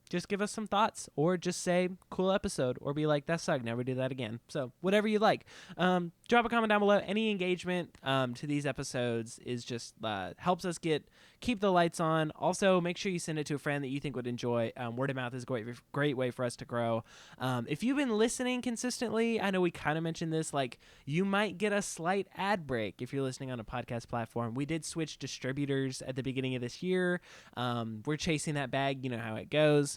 Just give us some thoughts, or just say, cool episode, or be like, that sucked, never do that again. So whatever you like. Drop a comment down below. Any engagement to these episodes is just helps us keep the lights on. Also, make sure you send it to a friend that you think would enjoy. Word of mouth is a great way for us to grow. If you've been listening consistently, I know we kind of mentioned this, like you might get a slight ad break if you're listening on a podcast platform. We did switch distributors at the beginning of this year. We're chasing that bag. You know how it goes.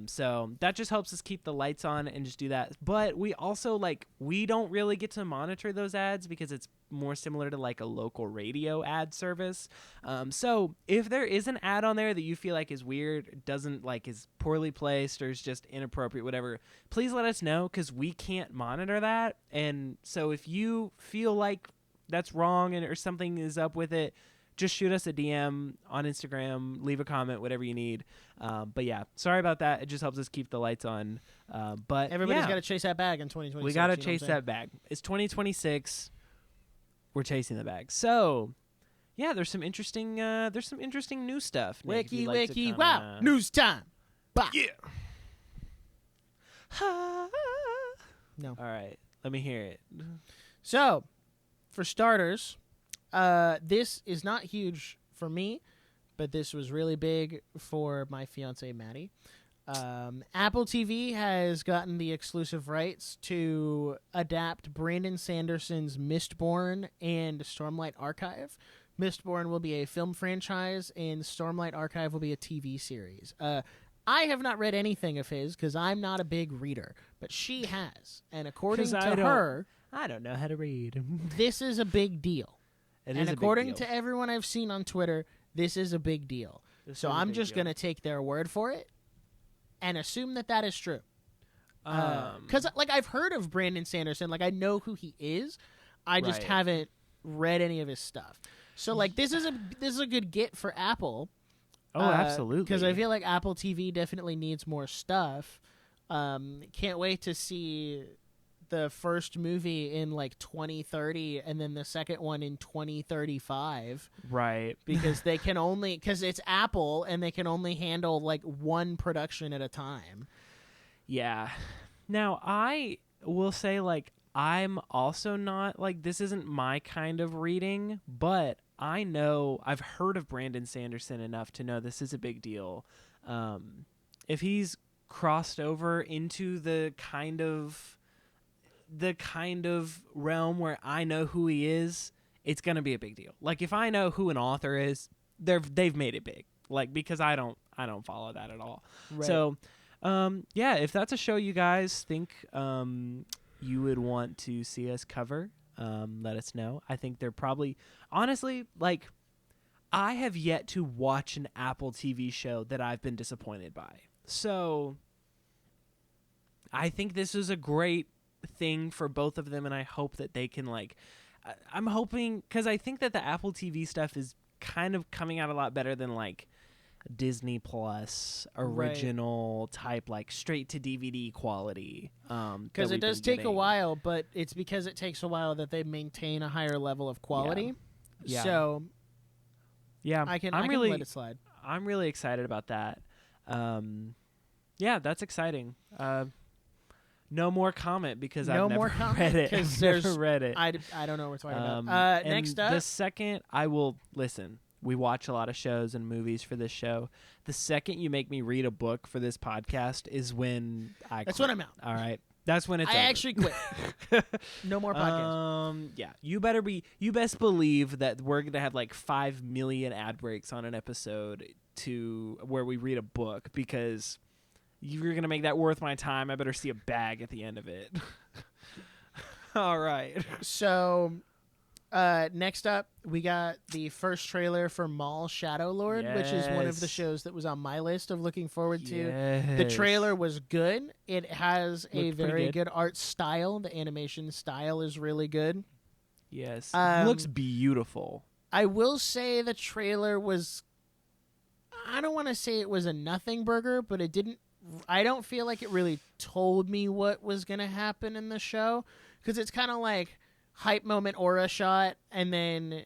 So that just helps us keep the lights on and just do that. But we also we don't really get to monitor those ads because it's more similar to like a local radio ad service. So if there is an ad on there that you feel like is weird, doesn't is poorly placed, or is just inappropriate, whatever, please let us know, because we can't monitor that. And so if you feel like that's wrong or something is up with it, just shoot us a DM on Instagram, leave a comment, whatever you need. But yeah, sorry about that. It just helps us keep the lights on. But everybody's got to chase that bag in 2026. We got to chase that bag. It's 2026. We're chasing the bag. So yeah, there's some interesting new stuff. Nick, wiki, wow, news time. Bah. Yeah. No. All right, let me hear it. So, for starters, this is not huge for me, but this was really big for my fiance Maddie. Apple TV has gotten the exclusive rights to adapt Brandon Sanderson's Mistborn and Stormlight Archive. Mistborn will be a film franchise, and Stormlight Archive will be a TV series. I have not read anything of his because I'm not a big reader, but she has. And according to her... I don't know how to read. This is a big deal. And according to everyone I've seen on Twitter, this is a big deal. So I'm just going to take their word for it and assume that is true. Because I've heard of Brandon Sanderson. I know who he is. I just haven't read any of his stuff. So this is a good get for Apple. Oh, absolutely. Because I feel like Apple TV definitely needs more stuff. Can't wait to see the first movie in 2030 and then the second one in 2035. Right. Because because it's Apple and they can only handle one production at a time. Yeah. Now, I will say I'm also not this isn't my kind of reading, but I know I've heard of Brandon Sanderson enough to know this is a big deal. If he's crossed over into the kind of realm where I know who he is, it's gonna be a big deal. If I know who an author is, they've made it big. Because I don't follow that at all. Right. So, yeah, if that's a show you guys think you would want to see us cover, let us know. I think they're probably honestly I have yet to watch an Apple TV show that I've been disappointed by. So I think this is a great thing for both of them, and I hope that they can I'm hoping, because I think that the Apple TV stuff is kind of coming out a lot better than Disney Plus original type straight to DVD quality. Because it does take a while, but it's because it takes a while that they maintain a higher level of quality. Yeah. So yeah, I can let it slide. I'm really excited about that. Yeah, that's exciting. No more comment because I've never read it. I've never read it. I don't know what we're talking about. Next up, the second I will listen. We watch a lot of shows and movies for this show. The second you make me read a book for this podcast is when I. That's what I'm out. All right. That's when it's I over. actually quit. No more podcasts. Yeah, you best believe that we're gonna have like 5 million ad breaks on an episode to where we read a book, because you're gonna make that worth my time. I better see a bag at the end of it. All right. So, next up, we got the first trailer for Maul Shadow Lord, which is one of the Yes. shows that was on my list of looking forward to. Yes. The trailer was good. It has a Looked pretty very good. good art style. The animation style is really good. Yes. Um, Looks beautiful. I will say the trailer was, I don't want to say it was a nothing burger, but I don't feel like it really told me what was going to happen in the show, because it's kind of like hype moment aura shot and then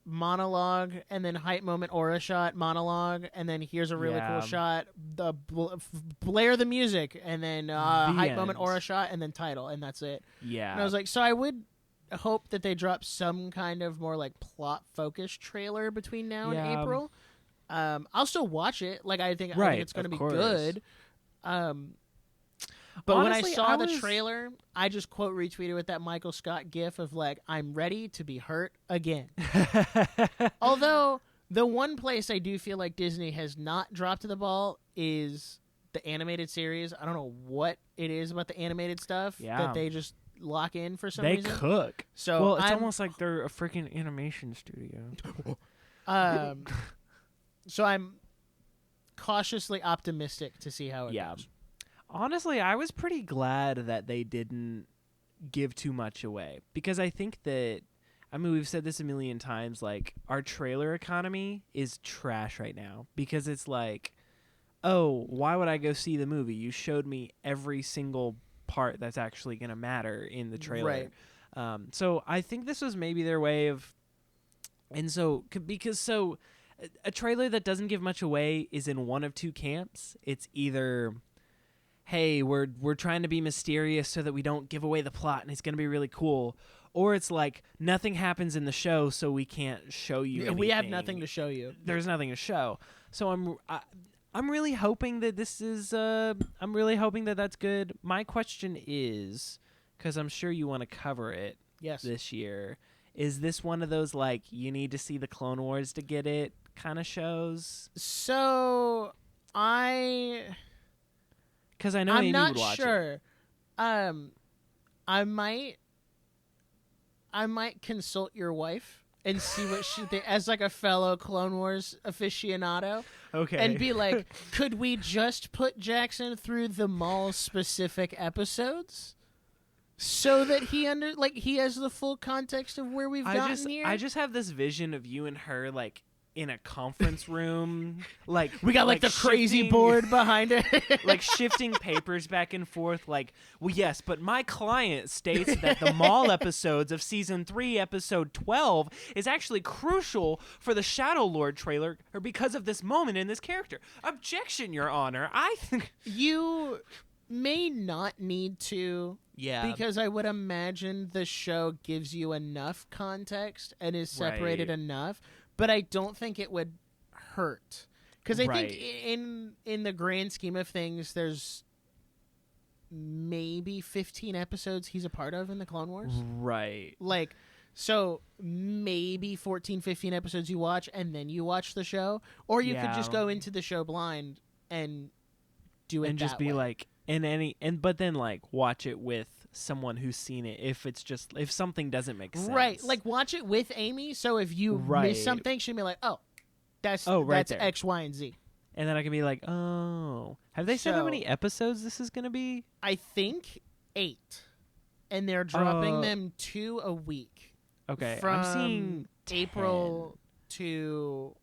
monologue, and then hype moment aura shot monologue, and then here's a really cool shot, the blare the music, and then hype moment aura shot, and then title, and that's it. Yeah. And I was like, so I would hope that they drop some kind of more like plot focused trailer between now and April. I'll still watch it. Like I think it's going to be good. But honestly, when I saw the trailer, I just quote retweeted with that Michael Scott gif of like, I'm ready to be hurt again. Although the one place I do feel like Disney has not dropped the ball is the animated series. I don't know what it is about the animated stuff that they just lock in for some reason. They cook. So well, it's almost like they're a freaking animation studio. So I'm cautiously optimistic to see how it goes. Honestly, I was pretty glad that they didn't give too much away, because I think that, I mean, we've said this a million times, like, our trailer economy is trash right now, because it's like, oh, why would I go see the movie? You showed me every single part that's actually going to matter in the trailer. Right. So I think this was maybe their way of, and so, because a trailer that doesn't give much away is in one of two camps. It's either, hey, we're trying to be mysterious so that we don't give away the plot and it's going to be really cool, or it's like nothing happens in the show so we can't show you anything. We have nothing to show you. There's nothing to show. So I'm really hoping that this is I'm really hoping that that's good. My question is, cuz I'm sure you want to cover it this year, is this one of those like you need to see the Clone Wars to get it kind of shows? So because I know I'm Amy not would watch sure. it. I might consult your wife and see what she thinks as like a fellow Clone Wars aficionado. Okay. And be like, could we just put Jackson through the Maul specific episodes so that he has the full context of where we've gotten here? I just have this vision of you and her like in a conference room, like we got like the crazy board behind it, like shifting papers back and forth, like, well, yes, but my client states that the Maul episodes of season 3 episode 12 is actually crucial for the Shadow Lord trailer, or because of this moment in this character. Objection, Your Honor. I think you may not need to, because I would imagine the show gives you enough context and is separated enough. But I don't think it would hurt, because I think in the grand scheme of things, there's maybe 15 episodes he's a part of in the Clone Wars. Right. Like, so maybe 14, 15 episodes you watch, and then you watch the show, or you could just go into the show blind and do it and just that be way. like, but then like watch it with someone who's seen it if something doesn't make sense. Right, like watch it with Amy, so if you miss something, she'll be like, that's there. X, Y, and Z. And then I can be like, oh, have they said how many episodes this is going to be? I think 8. And they're dropping them 2 a week. Okay, from I'm seeing April to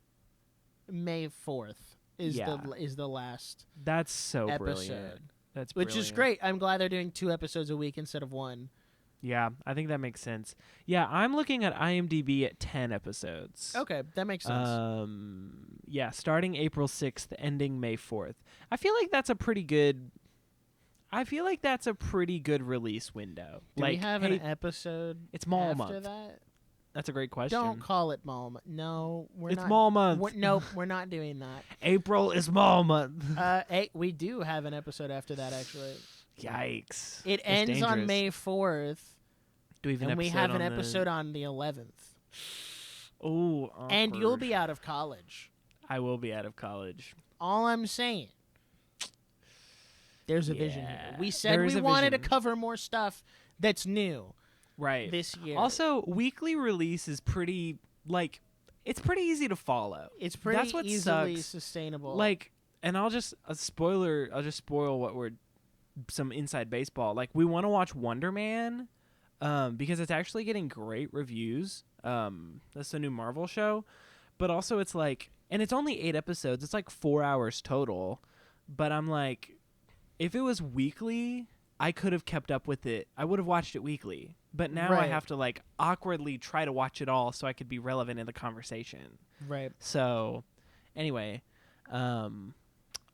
May 4th is the last That's so episode. Brilliant. That's Which is great. I'm glad they're doing 2 episodes a week instead of 1. Yeah, I think that makes sense. Yeah, I'm looking at IMDb at 10 episodes. Okay, that makes sense. Yeah, starting April 6th, ending May 4th. I feel like that's a pretty good release window. Do we have an episode It's Maul after month. that? That's a great question. Don't call it Maul month. No, we're not. It's Maul month. Nope, we're not doing that. April is Maul month. Hey, we do have an episode after that, actually. Yikes! It That's ends on dangerous. May 4th, Do we have an and we episode have an on episode on the 11th. Oh, And you'll be out of college. I will be out of college. All I'm saying. There's a vision here. We said There is we a wanted to vision. cover more stuff that's new Right. this year. Also, weekly release is pretty, like, it's pretty easy to follow. It's pretty That's what easily sucks. sustainable. Like, and I'll just spoil what we're some inside baseball. Like, we want to watch Wonder Man, because it's actually getting great reviews. That's the new Marvel show, but also it's like, and it's only 8 episodes. It's like 4 hours total. But I'm like, if it was weekly, I could have kept up with it. I would have watched it weekly. But now I Right. have to like awkwardly try to watch it all so I could be relevant in the conversation. right. So, anyway,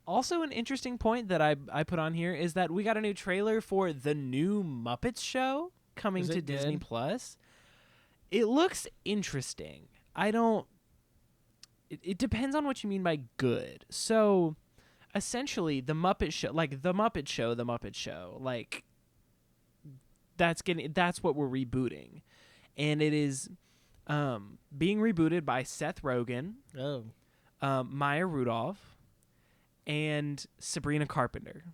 also an interesting point that I put on here is that we got a new trailer for the new Muppet Show coming Is to it Disney good? Plus. It looks interesting. It depends on what you mean by good. So, essentially, the Muppet Show, like that's what we're rebooting, and it is being rebooted by Seth Rogen, Oh. Maya Rudolph, and Sabrina Carpenter.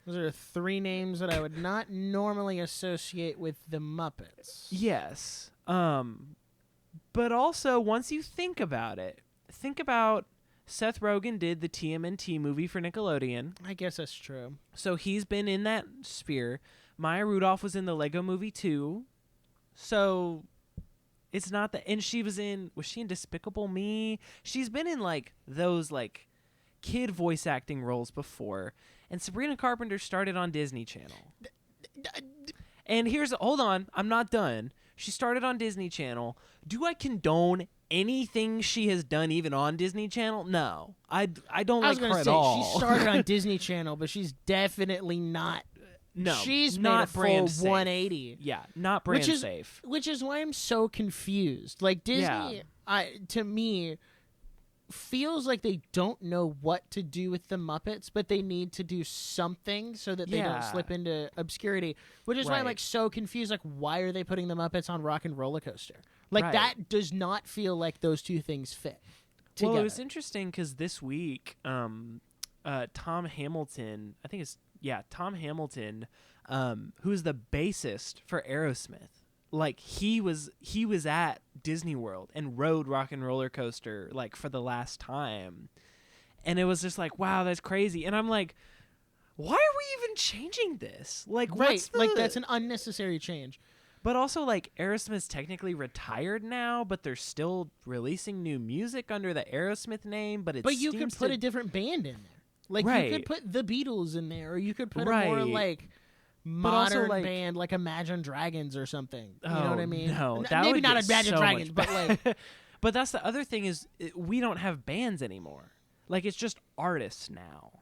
Those are 3 names that I would not normally associate with the Muppets. Yes. But also, once you think about Seth Rogen did the TMNT movie for Nickelodeon, I guess that's true. so he's been in that sphere. Maya Rudolph was in the Lego Movie 2, so it's not that. And was she in Despicable Me? She's been in like those like kid voice acting roles before. And Sabrina Carpenter started on Disney Channel. And hold on, I'm not done. She started on Disney Channel. Do I condone anything she has done even on Disney Channel? No. I don't I was like going her to at say, all. she started on Disney Channel, but she's definitely not. No, She's not made a brand full safe. 180. Yeah, not brand Which is- safe. Which is why I'm so confused. Like, Disney, to me, feels like they don't know what to do with the Muppets, but they need to do something so that they don't Yeah. slip into obscurity. Which is why I'm Right. like so confused. Like, why are they putting the Muppets on Rock and Roller Coaster? Like, Right. that does not feel like those two things fit together. Well, it was interesting because this week, Tom Hamilton, Tom Hamilton, who's the bassist for Aerosmith, like he was at Disney World and rode Rock and Roller Coaster like for the last time, and it was just like, wow, that's crazy. And I'm like, why are we even changing this? Like, Right, what's the, like that's an unnecessary change. But also, like, Aerosmith's technically retired now, but they're still releasing new music under the Aerosmith name. But you could put a different band in there. Like, you Right. could put the Beatles in there, or you could put a Right. more, like, But also, modern like- band, like Imagine Dragons or something. You know Oh, what I mean? no, that maybe would not get Imagine so Dragons, much but, like, But that's the other thing is we don't have bands anymore. Like, it's just artists now.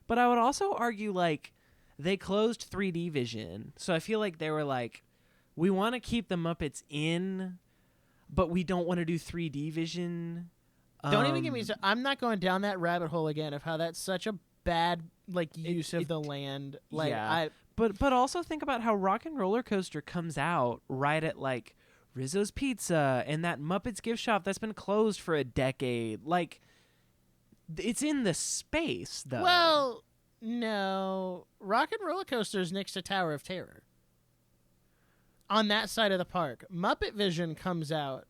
But I would also argue, like, they closed 3D Vision. So I feel like they were like, we want to keep the Muppets in, but we don't want to do 3D Vision. don't even get me started. I'm not going down that rabbit hole again of how that's such a bad, like, use of the land. Like, yeah. But also think about how Rock and Roller Coaster comes out right at, like, Rizzo's Pizza and that Muppets gift shop that's been closed for a decade. Like, it's in the space, though. Well, no. Rock and Roller Coaster is next to Tower of Terror. On that side of the park. Muppet Vision comes out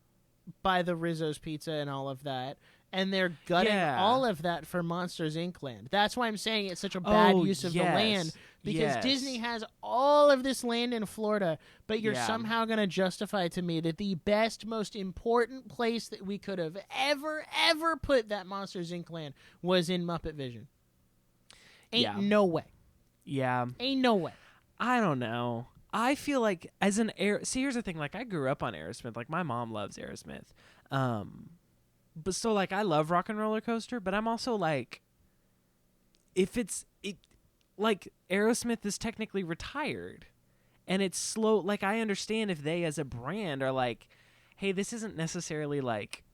by the Rizzo's Pizza and all of that, and they're gutting Yeah. all of that for Monsters Inc. land. That's why I'm saying it's such a bad use of the land, because yes. Disney has all of this land in Florida, but you're Yeah. somehow going to justify to me that the best, most important place that we could have ever put that Monsters Inc. land was in Muppet Vision. Ain't Yeah. no way. Yeah. Ain't no way. I don't know. I feel like as an see, here's the thing. Like, I grew up on Aerosmith. Like, my mom loves Aerosmith. But so, like, I love Rock and Roller Coaster, but I'm also like, like, Aerosmith is technically retired, and it's slow. Like, I understand if they as a brand are like, hey, this isn't necessarily like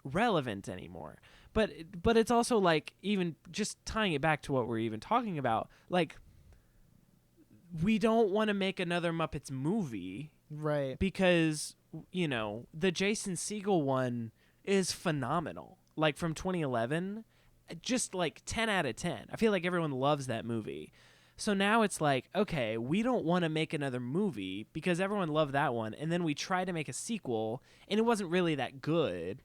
relevant anymore. But it's also like, even just tying it back to what we're even talking about, like, we don't want to make another Muppets movie. Right. Because, the Jason Segel one is phenomenal. Like, from 2011, just, 10 out of 10. I feel like everyone loves that movie. So now it's like, okay, we don't want to make another movie because everyone loved that one. And then we tried to make a sequel, and it wasn't really that good.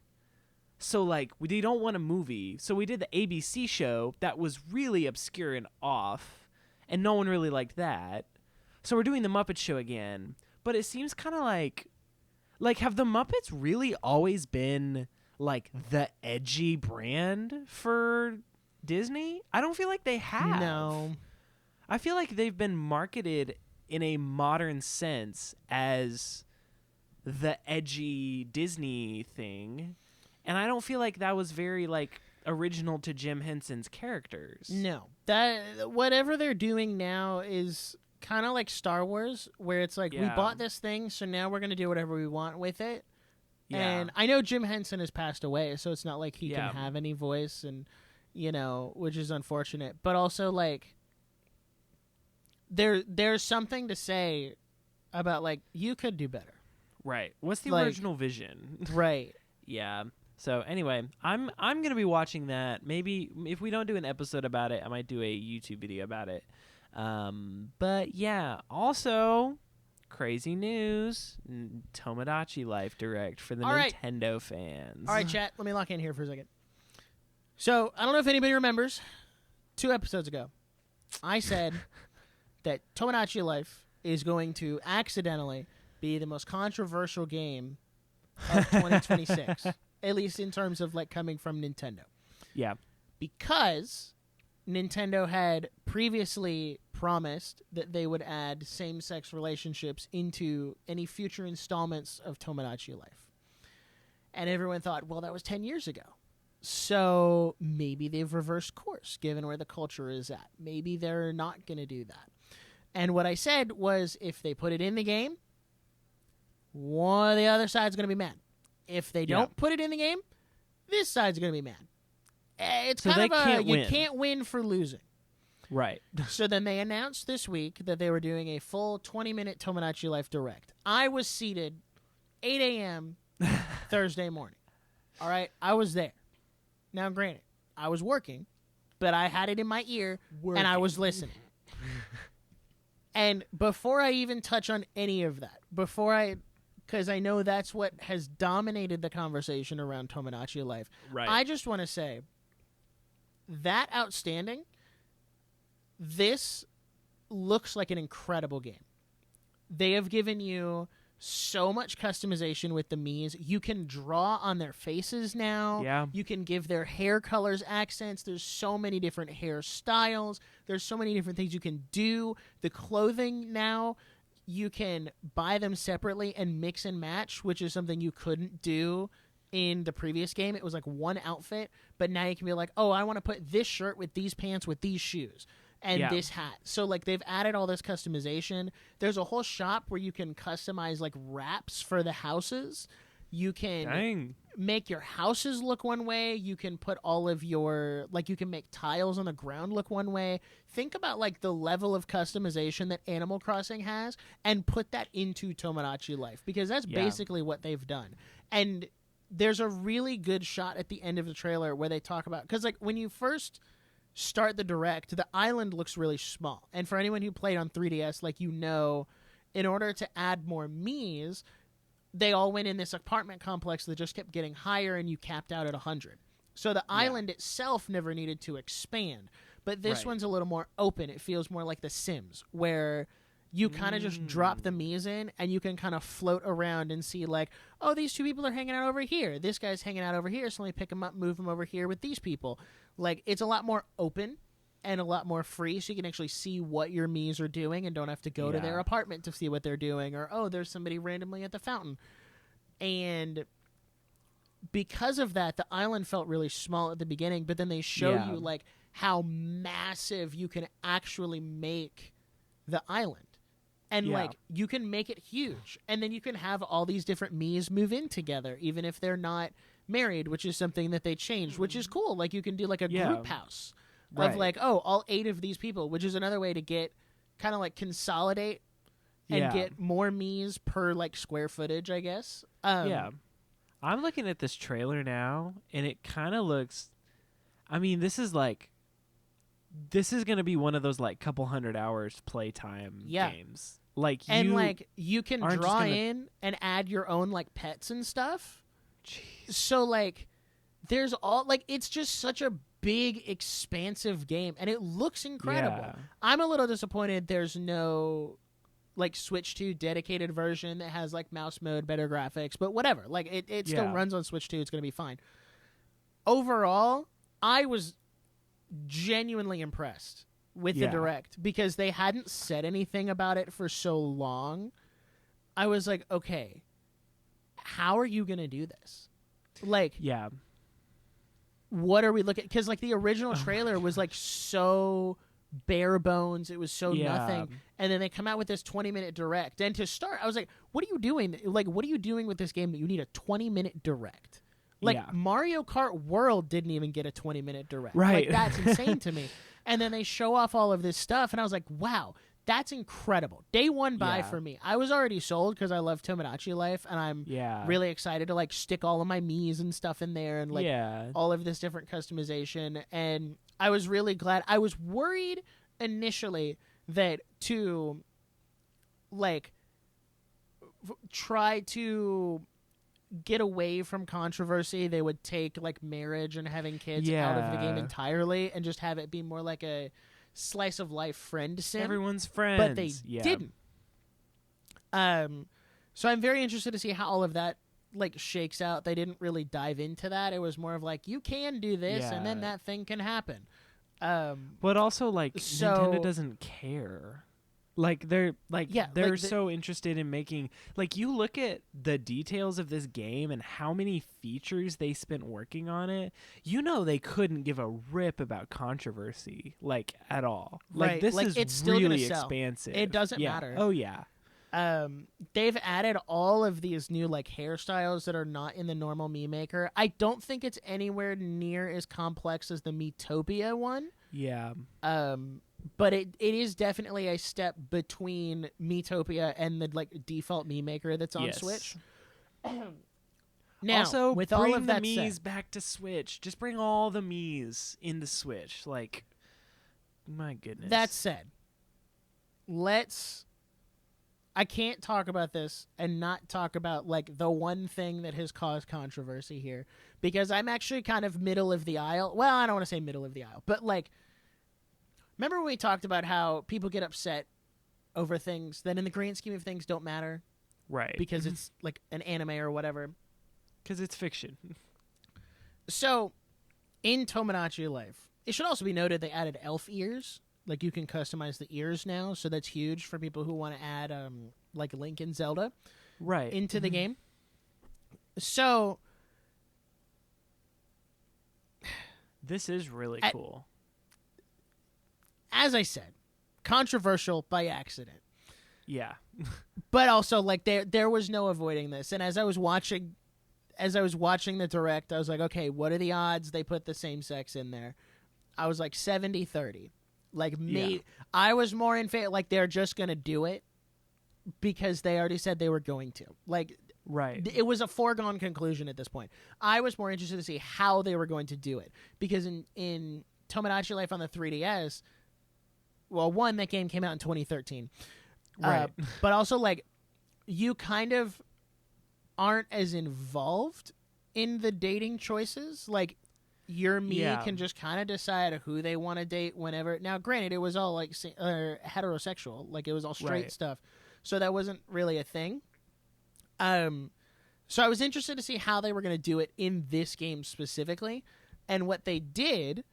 So, we don't want a movie. So we did the ABC show that was really obscure and off, and no one really liked that. So we're doing the Muppet Show again. But it seems kind of like, have the Muppets really always been, the edgy brand for Disney? I don't feel like they have. No. I feel like they've been marketed in a modern sense as the edgy Disney thing. And I don't feel like that was very, original to Jim Henson's characters. No. Whatever they're doing now is kind of like Star Wars, where it's like, we bought this thing, so now we're going to do whatever we want with it. Yeah. And I know Jim Henson has passed away, so it's not like he can have any voice, and which is unfortunate. But also, there's something to say about, you could do better. Right. What's the original vision? Right. Yeah. So anyway, I'm going to be watching that. Maybe if we don't do an episode about it, I might do a YouTube video about it. But yeah, also crazy news, Tomodachi Life Direct for the Nintendo fans. All right, chat, let me lock in here for a second. So, I don't know if anybody remembers, 2 episodes ago, I said that Tomodachi Life is going to accidentally be the most controversial game of 2026, at least in terms of coming from Nintendo. Yeah. Because Nintendo had previously promised that they would add same-sex relationships into any future installments of Tomodachi Life. And everyone thought, well, that was 10 years ago. So maybe they've reversed course, given where the culture is at. Maybe they're not going to do that. And what I said was, if they put it in the game, one of the other side's going to be mad. If they don't put it in the game, this side's going to be mad. It's so kind of you can't win for losing. Right. So then they announced this week that they were doing a full 20-minute Tomodachi Life Direct. I was seated 8 a.m. Thursday morning. All right? I was there. Now, granted, I was working, but I had it in my ear, and I was listening. And before I even touch on any of that, because I know that's what has dominated the conversation around Tomodachi Life, right. I just want to say, that outstanding, this looks like an incredible game. They have given you so much customization with the Miis. You can draw on their faces now. Yeah. You can give their hair colors accents. There's so many different hairstyles. There's so many different things you can do. The clothing now, you can buy them separately and mix and match, which is something you couldn't do in the previous game. It was one outfit, but now you can be like, oh, I want to put this shirt with these pants with these shoes and this hat. So they've added all this customization. There's a whole shop where you can customize wraps for the houses. You can make your houses look one way. You can put all of your you can make tiles on the ground look one way. Think about the level of customization that Animal Crossing has and put that into Tomodachi Life, because that's basically what they've done. And there's a really good shot at the end of the trailer where they talk about, because when you first start the direct, the island looks really small. And for anyone who played on 3DS, in order to add more Miis, they all went in this apartment complex that just kept getting higher, and you capped out at 100. So the island itself never needed to expand. But this one's a little more open. It feels more like The Sims, where you kind of just drop the Miis in, and you can kind of float around and see oh, these 2 people are hanging out over here. This guy's hanging out over here, so let me pick him up, move him over here with these people. It's a lot more open and a lot more free, so you can actually see what your Miis are doing and don't have to go to their apartment to see what they're doing, or, oh, there's somebody randomly at the fountain. And because of that, the island felt really small at the beginning, but then they show you how massive you can actually make the island. And you can make it huge, and then you can have all these different Miis move in together, even if they're not married, which is something that they changed, which is cool. You can do a group house of all 8 of these people, which is another way to get kind of like consolidate and get more Miis per like square footage, I guess. Yeah. I'm looking at this trailer now, and it kind of looks... I mean, this is going to be one of those like couple 100 hours playtime games. Like, you can draw in and add your own like pets and stuff. Jeez. So like there's all like it's just such a big expansive game, and it looks incredible. Yeah. I'm a little disappointed there's no like Switch 2 dedicated version that has like mouse mode, better graphics, but whatever. Like it still runs on Switch 2. It's going to be fine. Overall, I was genuinely impressed with the Direct because they hadn't said anything about it for so long. I was like, okay, how are you going to do this? Like, what are we looking? Because like the original trailer was like so bare bones. It was so nothing. And then they come out with this 20-minute Direct. And to start, I was like, what are you doing? Like, what are you doing with this game that you need a 20-minute Direct? Like, Mario Kart World didn't even get a 20-minute Direct. Right. Like, that's insane to me. And then they show off all of this stuff, and I was like, wow, that's incredible. Day one buy for me. I was already sold because I love Tomodachi Life, and I'm really excited to, like, stick all of my Miis and stuff in there and, like, all of this different customization. And I was really glad. I was worried initially that to, like, try to get away from controversy, they would take like marriage and having kids out of the game entirely and just have it be more like a slice of life friend sim. Everyone's friends. But they didn't. So I'm very interested to see how all of that like shakes out. They didn't really dive into that. It was more of like, you can do this and then that thing can happen. But also like Nintendo doesn't care. Like they're so interested in making, like, you look at the details of this game and how many features they spent working on it. You know, they couldn't give a rip about controversy, like, at all. Like, this is it's still really gonna sell. expansive. It doesn't matter. Oh yeah. They've added all of these new like hairstyles that are not in the normal Mii Maker. I don't think it's anywhere near as complex as the Miitopia one. Yeah. But it is definitely a step between Miitopia and the like default Mii Maker that's on Switch. Now, also, with bring all of the that Miis said, back to Switch. Just bring all the Miis into Switch. Like, my goodness. that said, I can't talk about this and not talk about like the one thing that has caused controversy here, because I'm actually kind of middle of the aisle. Well, I don't want to say middle of the aisle, but like, remember when we talked about how people get upset over things that in the grand scheme of things don't matter? Right. Because it's like an anime or whatever. Because it's fiction. So, in Tomodachi Life, it should also be noted they added elf ears. Like, you can customize the ears now, so that's huge for people who want to add, like, Link and Zelda into the game. So, this is really cool. As I said, controversial by accident. Yeah. But also, like, there was no avoiding this. And as I was watching the Direct, I was like, okay, what are the odds they put the same sex in there? I was like 70-30. Like, I was more in favor, like, they're just going to do it because they already said they were going to. Like, it was a foregone conclusion at this point. I was more interested to see how they were going to do it. Because in Tomodachi Life on the 3DS, well, one, that game came out in 2013. Right. But also, like, you kind of aren't as involved in the dating choices. Like, your Mii can just kind of decide who they want to date whenever. Now, granted, it was all, like, heterosexual. Like, it was all straight stuff. So that wasn't really a thing. So I was interested to see how they were going to do it in this game specifically. And what they did,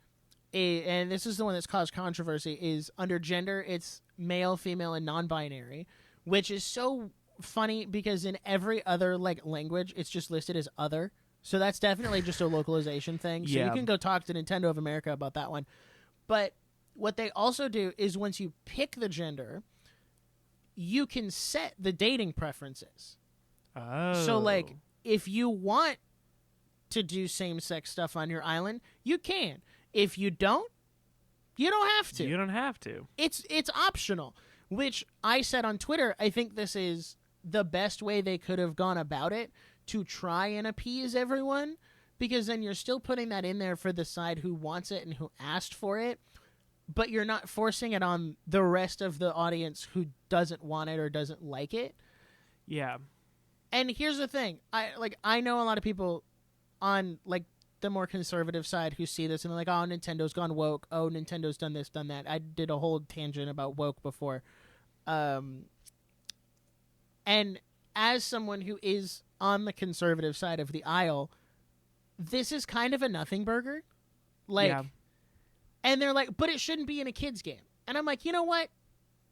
and this is the one that's caused controversy, is under gender, it's male, female, and non-binary, which is so funny because in every other like language, it's just listed as other. So that's definitely just a localization thing. So you can go talk to Nintendo of America about that one. But what they also do is once you pick the gender, you can set the dating preferences. Oh. So, like, if you want to do same-sex stuff on your island, you can. If you don't, you don't have to. You don't have to. It's optional, which I said on Twitter, I think this is the best way they could have gone about it to try and appease everyone, because then you're still putting that in there for the side who wants it and who asked for it, but you're not forcing it on the rest of the audience who doesn't want it or doesn't like it. Yeah. And here's the thing. I know a lot of people on like the more conservative side who see this and they're like, oh, Nintendo's gone woke. Oh, Nintendo's done this, done that. I did a whole tangent about woke before. And as someone who is on the conservative side of the aisle, this is kind of a nothing burger. Like, yeah. And they're like, but it shouldn't be in a kid's game. And I'm like, you know what?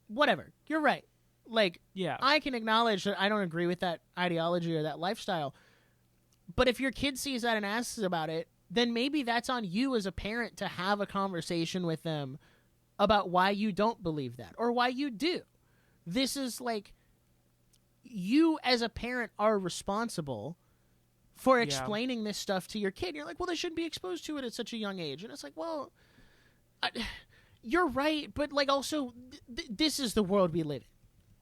Whatever. You're right. Like, yeah. I can acknowledge that I don't agree with that ideology or that lifestyle. But if your kid sees that and asks about it, then maybe that's on you as a parent to have a conversation with them about why you don't believe that or why you do. This is like, you as a parent are responsible for explaining this stuff to your kid. You're like, well, they shouldn't be exposed to it at such a young age. And it's like, well, you're right, but like also this is the world we live in.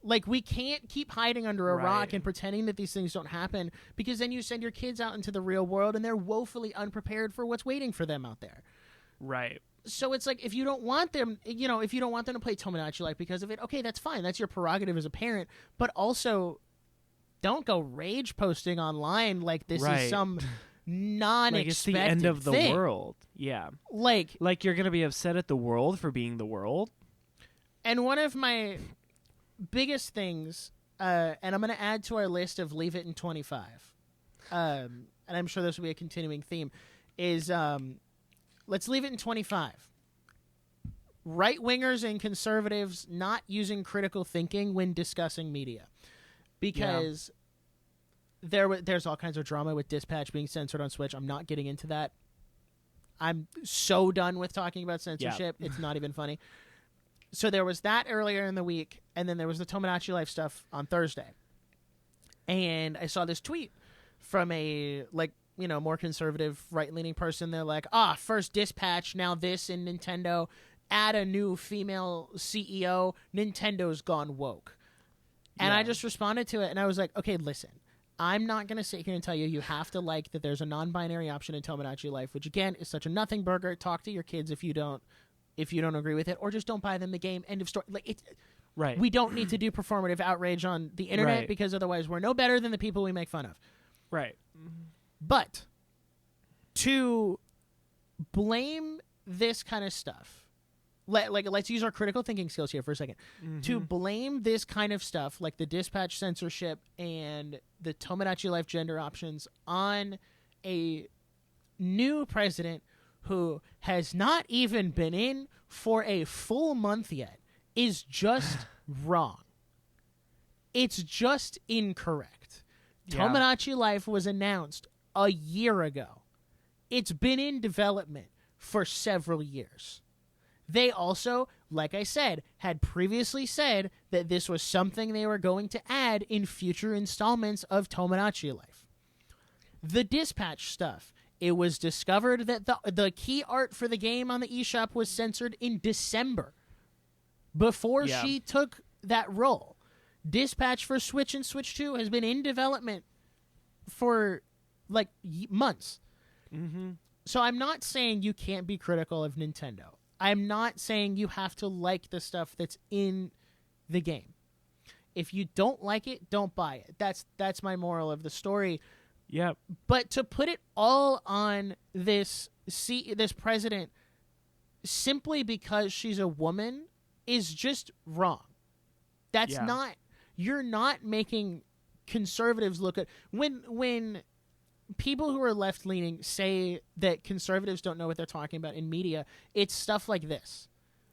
Like, we can't keep hiding under a rock and pretending that these things don't happen, because then you send your kids out into the real world and they're woefully unprepared for what's waiting for them out there. Right. So it's like, if you don't want them, if you don't want them to play Tomodachi Life because of it, okay, that's fine. That's your prerogative as a parent. But also, don't go rage posting online like this is some non-expected like it's the end of the thing. World. Yeah. Like you're going to be upset at the world for being the world? And one of my biggest things, and I'm going to add to our list of leave it in 25, and I'm sure this will be a continuing theme, is let's leave it in 25. Right-wingers and conservatives not using critical thinking when discussing media. Because there's all kinds of drama with Dispatch being censored on Switch. I'm not getting into that. I'm so done with talking about censorship. It's not even funny. So there was that earlier in the week, and then there was the Tomodachi Life stuff on Thursday. And I saw this tweet from a, more conservative, right-leaning person. They're like, first Dispatch, now this in Nintendo. Add a new female CEO. Nintendo's gone woke. And I just responded to it, and I was like, okay, listen. I'm not going to sit here and tell you have to like that there's a non-binary option in Tomodachi Life, which, again, is such a nothing burger. Talk to your kids if you don't agree with it, or just don't buy them the game. End of story. Right. We don't need to do performative outrage on the internet because otherwise we're no better than the people we make fun of. Right. But to blame this kind of stuff, let's use our critical thinking skills here for a second. Mm-hmm. To blame this kind of stuff, like the Dispatch censorship and the Tomodachi Life gender options, on a new president who has not even been in for a full month yet, is just wrong. It's just incorrect. Yeah. Tomodachi Life was announced a year ago. It's been in development for several years. They also, like I said, had previously said that this was something they were going to add in future installments of Tomodachi Life. The Dispatch stuff, it was discovered that the key art for the game on the eShop was censored in December, before she took that role. Dispatch for Switch and Switch 2 has been in development for months. Mm-hmm. So I'm not saying you can't be critical of Nintendo. I'm not saying you have to like the stuff that's in the game. If you don't like it, don't buy it. That's my moral of the story. Yep. But to put it all on this president simply because she's a woman is just wrong. That's not. You're not making conservatives look at when people who are left-leaning say that conservatives don't know what they're talking about in media, it's stuff like this,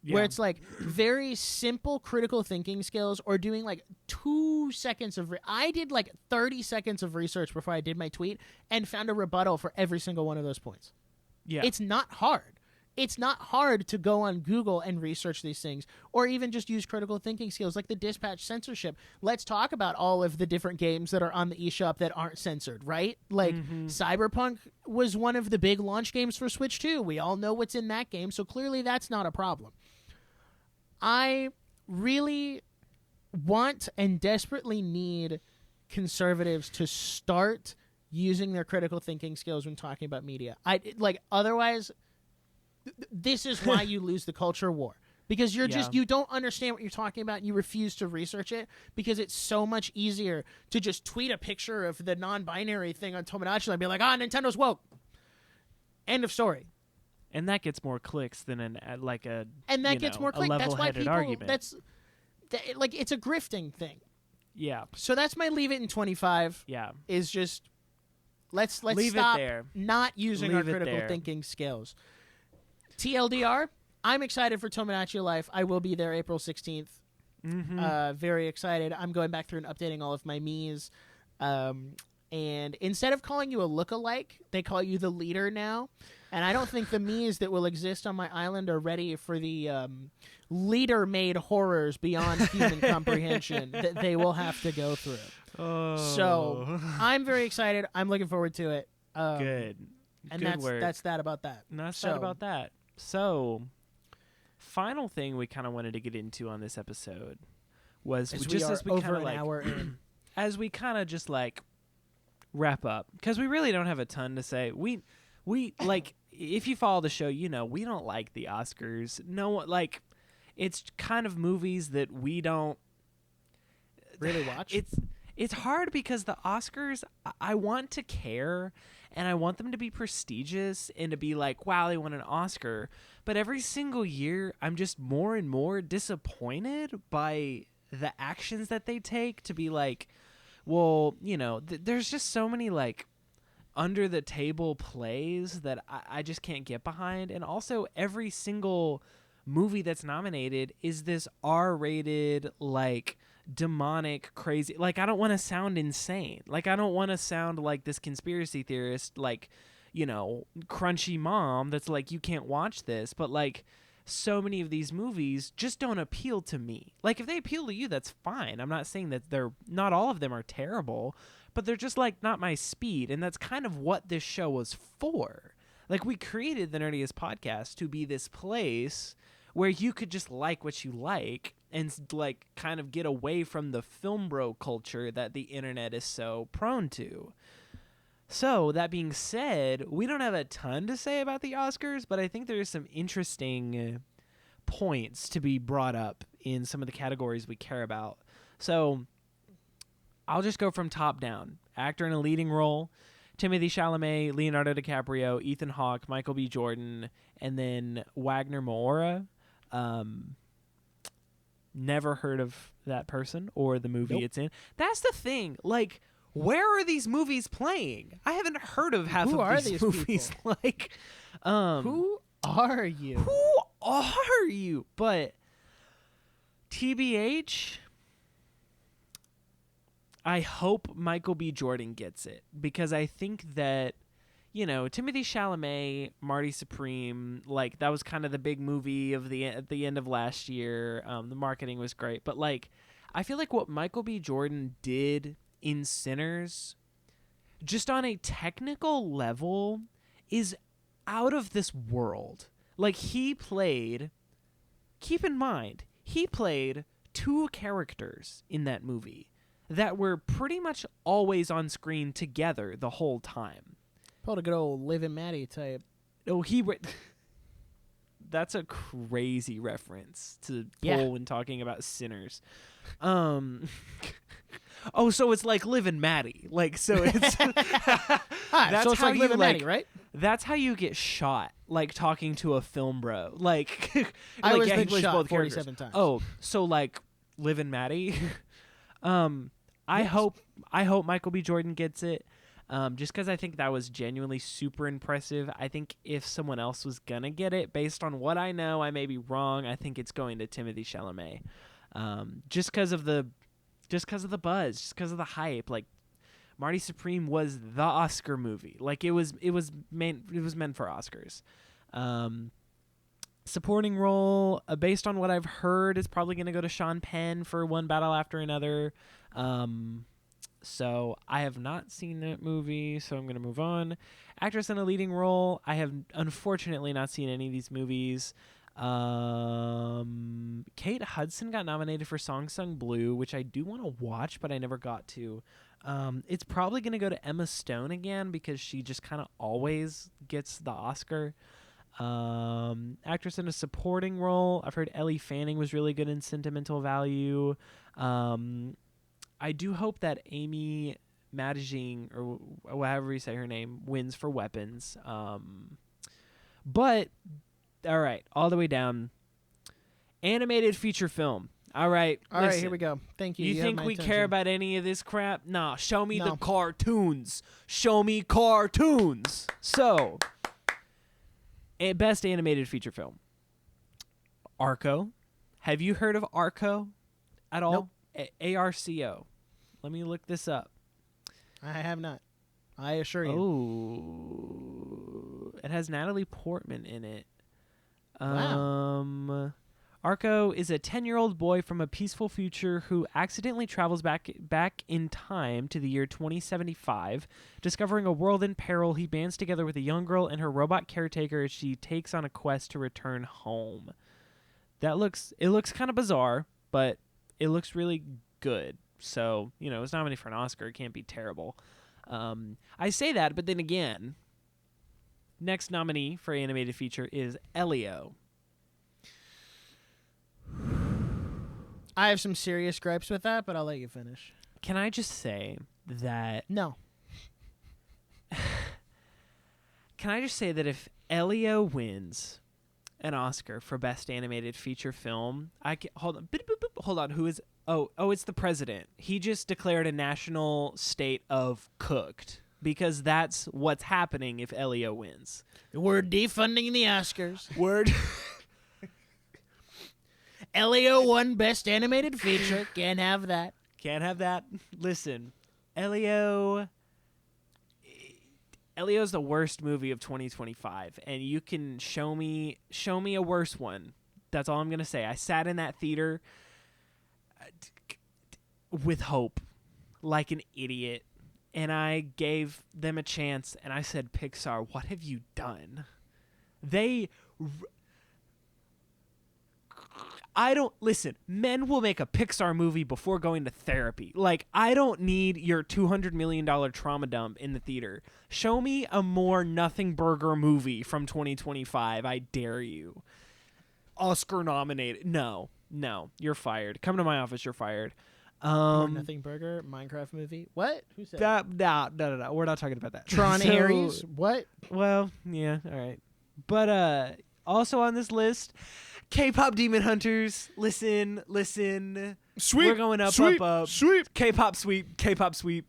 where it's like very simple critical thinking skills, or doing 2 seconds of... I did 30 seconds of research before I did my tweet and found a rebuttal for every single one of those points. Yeah. It's not hard. It's not hard to go on Google and research these things, or even just use critical thinking skills like the Dispatch censorship. Let's talk about all of the different games that are on the eShop that aren't censored, right? Cyberpunk was one of the big launch games for Switch 2. We all know what's in that game, so clearly that's not a problem. I really want and desperately need conservatives to start using their critical thinking skills when talking about media. Otherwise, this is why you lose the culture war. Because you don't understand what you're talking about and you refuse to research it because it's so much easier to just tweet a picture of the non-binary thing on Tomodachi and be like, Nintendo's woke. End of story. And that gets more clicks than a level-headed that's why people, argument. It's a grifting thing. Yeah. So that's my leave it in 25. Yeah. Is just let's leave stop it there. Not using our critical thinking skills. TLDR, I'm excited for Tomodachi Life. I will be there April 16th. Mm-hmm. Very excited. I'm going back through and updating all of my Miis. And instead of calling you a lookalike, they call you the leader now. And I don't think the Miis that will exist on my island are ready for the leader-made horrors beyond human comprehension that they will have to go through. Oh. So I'm very excited. I'm looking forward to it. Good. And Good work. that's that about that. That about that. So, final thing we kind of wanted to get into on this episode was as we over an hour in. As we kind of just wrap up, because we really don't have a ton to say. We if you follow the show, we don't like the Oscars. No, it's kind of movies that we don't really watch. It's hard because the Oscars, I want to care and I want them to be prestigious and to be like, wow, they won an Oscar. But every single year, I'm just more and more disappointed by the actions that they take to be like, well, there's just so many under the table plays that I just can't get behind. And also every single movie that's nominated is this R-rated, demonic, crazy. I don't want to sound insane. I don't want to sound like this conspiracy theorist, crunchy mom that's you can't watch this. But so many of these movies just don't appeal to me. If they appeal to you, that's fine. I'm not saying that not all of them are terrible, but they're just not my speed. And that's kind of what this show was for. We created the Nerdiest podcast to be this place where you could just like what you like and kind of get away from the film bro culture that the internet is so prone to. So, that being said, we don't have a ton to say about the Oscars, but I think there's some interesting points to be brought up in some of the categories we care about. So, I'll just go from top down. Actor in a leading role, Timothée Chalamet, Leonardo DiCaprio, Ethan Hawke, Michael B. Jordan, and then Wagner Moura. Never heard of that person or the movie it's in. That's the thing. Where are these movies playing? I haven't heard of half of these movies. Who are you? Who are you? But TBH, I hope Michael B. Jordan gets it because I think that, Timothée Chalamet, Marty Supreme, that was kind of the big movie of at the end of last year. The marketing was great, but I feel like what Michael B. Jordan did in Sinners, just on a technical level, is out of this world. Keep in mind, he played two characters in that movie that were pretty much always on screen together the whole time. Pulled a good old Liv and Maddie type. Oh, that's a crazy reference to pull when talking about Sinners. Oh, so it's like Liv and Maddie. So it's that's so it's how Liv and Maddie, right? That's how you get shot, talking to a film bro. I was been shot both 47 times. Oh, so Liv and Maddie. I hope Michael B. Jordan gets it. Just because I think that was genuinely super impressive. I think if someone else was gonna get it, based on what I know, I may be wrong. I think it's going to Timothée Chalamet. Just because of the buzz, just because of the hype. Marty Supreme was the Oscar movie. It was meant for Oscars. Supporting role, based on what I've heard, is probably going to go to Sean Penn for One Battle After Another. So I have not seen that movie, so I'm going to move on. Actress in a leading role, I have unfortunately not seen any of these movies. Kate Hudson got nominated for Song Sung Blue, which I do want to watch, but I never got to. It's probably going to go to Emma Stone again because she just kind of always gets the Oscar. Actress in a supporting role, I've heard Ellie Fanning was really good in Sentimental Value. I do hope that Amy Madijing, or however you say her name, wins for Weapons. But all right, all the way down. Animated feature film. All right, here we go. Thank you. You have think my we attention. care about any of this crap? Nah, show me No. the cartoons. Show me cartoons. So, best animated feature film. Arco. Have you heard of Arco at all? Nope. ARCO. Let me look this up. I have not. I assure you. Oh, it has Natalie Portman in it. Wow. Arco is a 10-year-old boy from a peaceful future who accidentally travels back in time to the year 2075. Discovering a world in peril, he bands together with a young girl and her robot caretaker as she takes on a quest to return home. It looks kind of bizarre, but it looks really good. So, it's nominated for an Oscar. It can't be terrible. I say that, but then again, next nominee for animated feature is Elio. I have some serious gripes with that, but I'll let you finish. Can I just say that... No. Can I just say that if Elio wins an Oscar for Best Animated Feature Film, hold on, who is... Oh, it's the president. He just declared a national state of cooked because that's what's happening if Elio wins. We're defunding the Oscars. Word. Elio won Best Animated Feature. Can't have that. Can't have that. Listen, Elio's the worst movie of 2025, and you can show me a worse one. That's all I'm gonna say. I sat in that theater with hope, like an idiot, and I gave them a chance, and I said, Pixar, what have you done? Listen, men will make a Pixar movie before going to therapy. Like, I don't need your $200 million trauma dump in the theater. Show me a more nothing burger movie from 2025. I dare you. Oscar nominated. No, you're fired. Come to my office, you're fired. Nothing Burger, Minecraft movie. What? Who said that? No. We're not talking about that. Tron Ares? What? Well, yeah, all right. But also on this list, K-pop Demon Hunters. Listen. Sweep. We're going up. Sweep. K-pop sweep.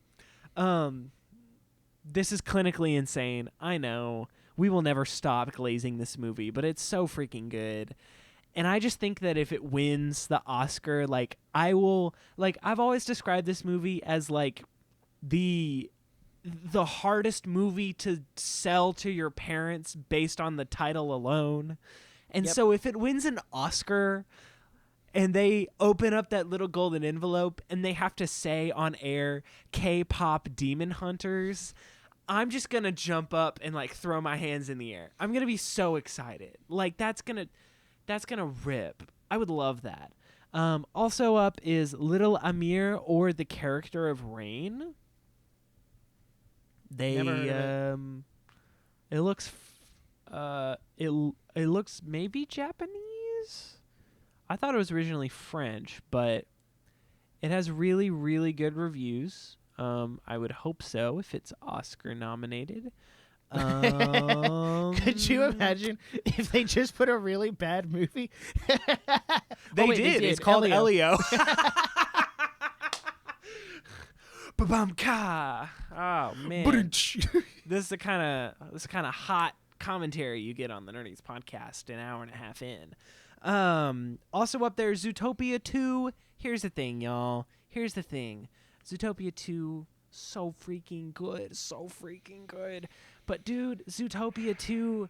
This is clinically insane. I know. We will never stop glazing this movie, but it's so freaking good. And I just think that if it wins the Oscar, I've always described this movie as the hardest movie to sell to your parents based on the title alone. And so if it wins an Oscar and they open up that little golden envelope and they have to say on air K-pop Demon Hunters, I'm just going to jump up and throw my hands in the air. I'm going to be so excited. That's going to rip. I would love that. Also up is Little Amir or The Character of Rain. Never heard of it looks it looks maybe Japanese. I thought it was originally French, but it has really, really good reviews. I would hope so if it's Oscar nominated. Could you imagine if they just put a really bad movie? They did. did. It's called Elio. Ba-bum-ka. Oh man. This is the kind of hot commentary you get on the Nerdiest podcast an hour and a half in. Also up there, Zootopia 2. Here's the thing, y'all. Zootopia 2, so freaking good. But dude, Zootopia 2,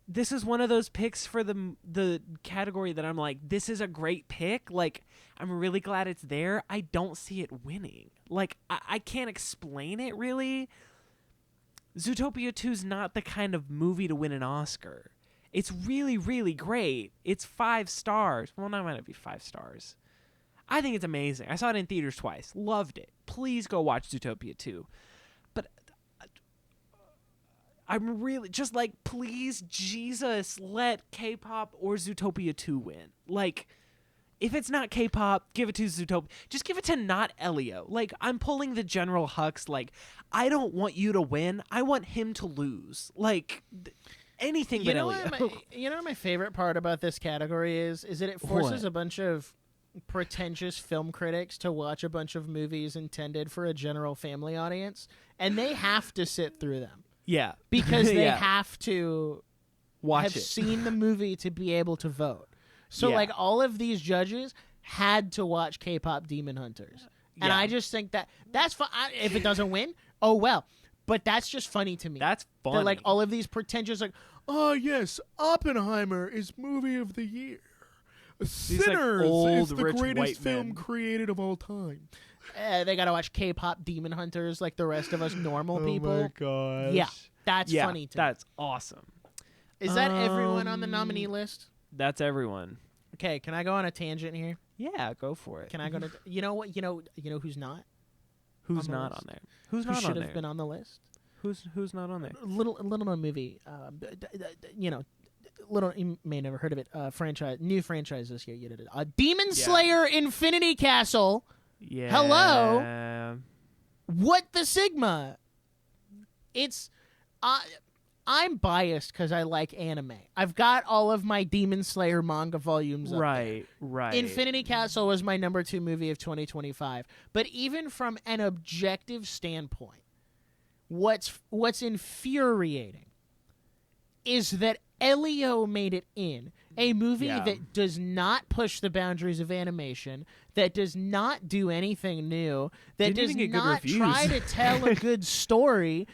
this is one of those picks for the category that I'm like, this is a great pick. I'm really glad it's there. I don't see it winning. I can't explain it really. Zootopia 2 is not the kind of movie to win an Oscar. It's really, really great. It's 5 stars. Well, not might not be 5 stars. I think it's amazing. I saw it in theaters twice. Loved it. Please go watch Zootopia 2. But I'm really just like, please, Jesus, let K-pop or Zootopia 2 win. Like, if it's not K-pop, give it to Zootopia. Just give it to not Elio. Like, I'm pulling the General Hux. Like, I don't want you to win. I want him to lose. Like, anything but Elio. You know what my favorite part about this category is that it forces a bunch of pretentious film critics to watch a bunch of movies intended for a general family audience, and they have to sit through them. Yeah. Because they have to watch have seen the movie to be able to vote. So, Yeah. like, all of these judges had to watch K-pop Demon Hunters. And Yeah. I just think that's fun. If it doesn't win, oh, well. But that's just funny to me. That's funny. That, like, all of these pretentious, like, oh, yes, Oppenheimer is movie of the year. Sinners old, is the rich greatest white film men. created of all time. They got to watch K-pop Demon Hunters like the rest of us normal people. Oh, my gosh. Yeah, that's funny to me. That's awesome. Is that everyone on the nominee list? That's everyone. Okay, can I go on a tangent here? Yeah, go for it. Can I go to? You know what? You know who's not? Who's on the not list? on there? Who's Who not on should there? have been on the list? Who's not on there? Little known movie. Little, you may never heard of it. New franchise this year. Demon Slayer Infinity Castle. Yeah. Hello? What the Sigma? It's I'm biased because I like anime. I've got all of my Demon Slayer manga volumes up there. Right. Infinity Castle was my number 2 movie of 2025. But even from an objective standpoint, what's infuriating is that Elio made it in a movie that does not push the boundaries of animation, that does not do anything new, that does not try to tell a good story,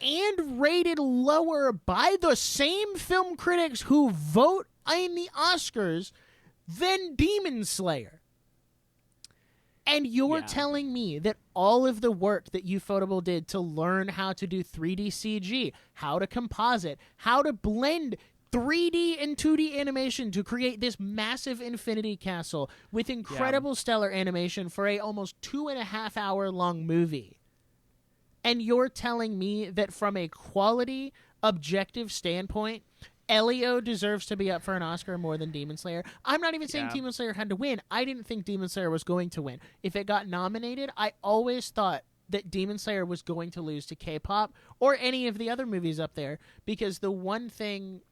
and rated lower by the same film critics who vote in the Oscars than Demon Slayer. And you're telling me that all of the work that Ufotable did to learn how to do 3D CG, how to composite, how to blend 3D and 2D animation to create this massive Infinity Castle with incredible stellar animation for a almost 2.5 hour long movie. And you're telling me that from a quality, objective standpoint, Elio deserves to be up for an Oscar more than Demon Slayer. I'm not even saying Demon Slayer had to win. I didn't think Demon Slayer was going to win. If it got nominated, I always thought that Demon Slayer was going to lose to K-pop or any of the other movies up there, because the one thing,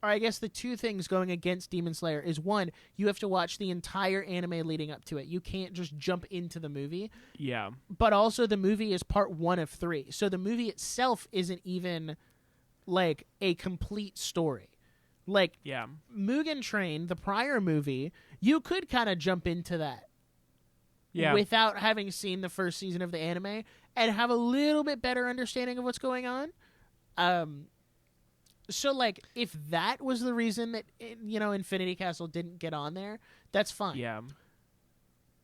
or I guess the two things going against Demon Slayer is, one, you have to watch the entire anime leading up to it. You can't just jump into the movie. Yeah. But also the movie is part 1 of 3. So the movie itself isn't even like a complete story. Like Mugen Train, the prior movie, you could kind of jump into that without having seen the first season of the anime and have a little bit better understanding of what's going on. So, like, if that was the reason that, Infinity Castle didn't get on there, that's fine. Yeah.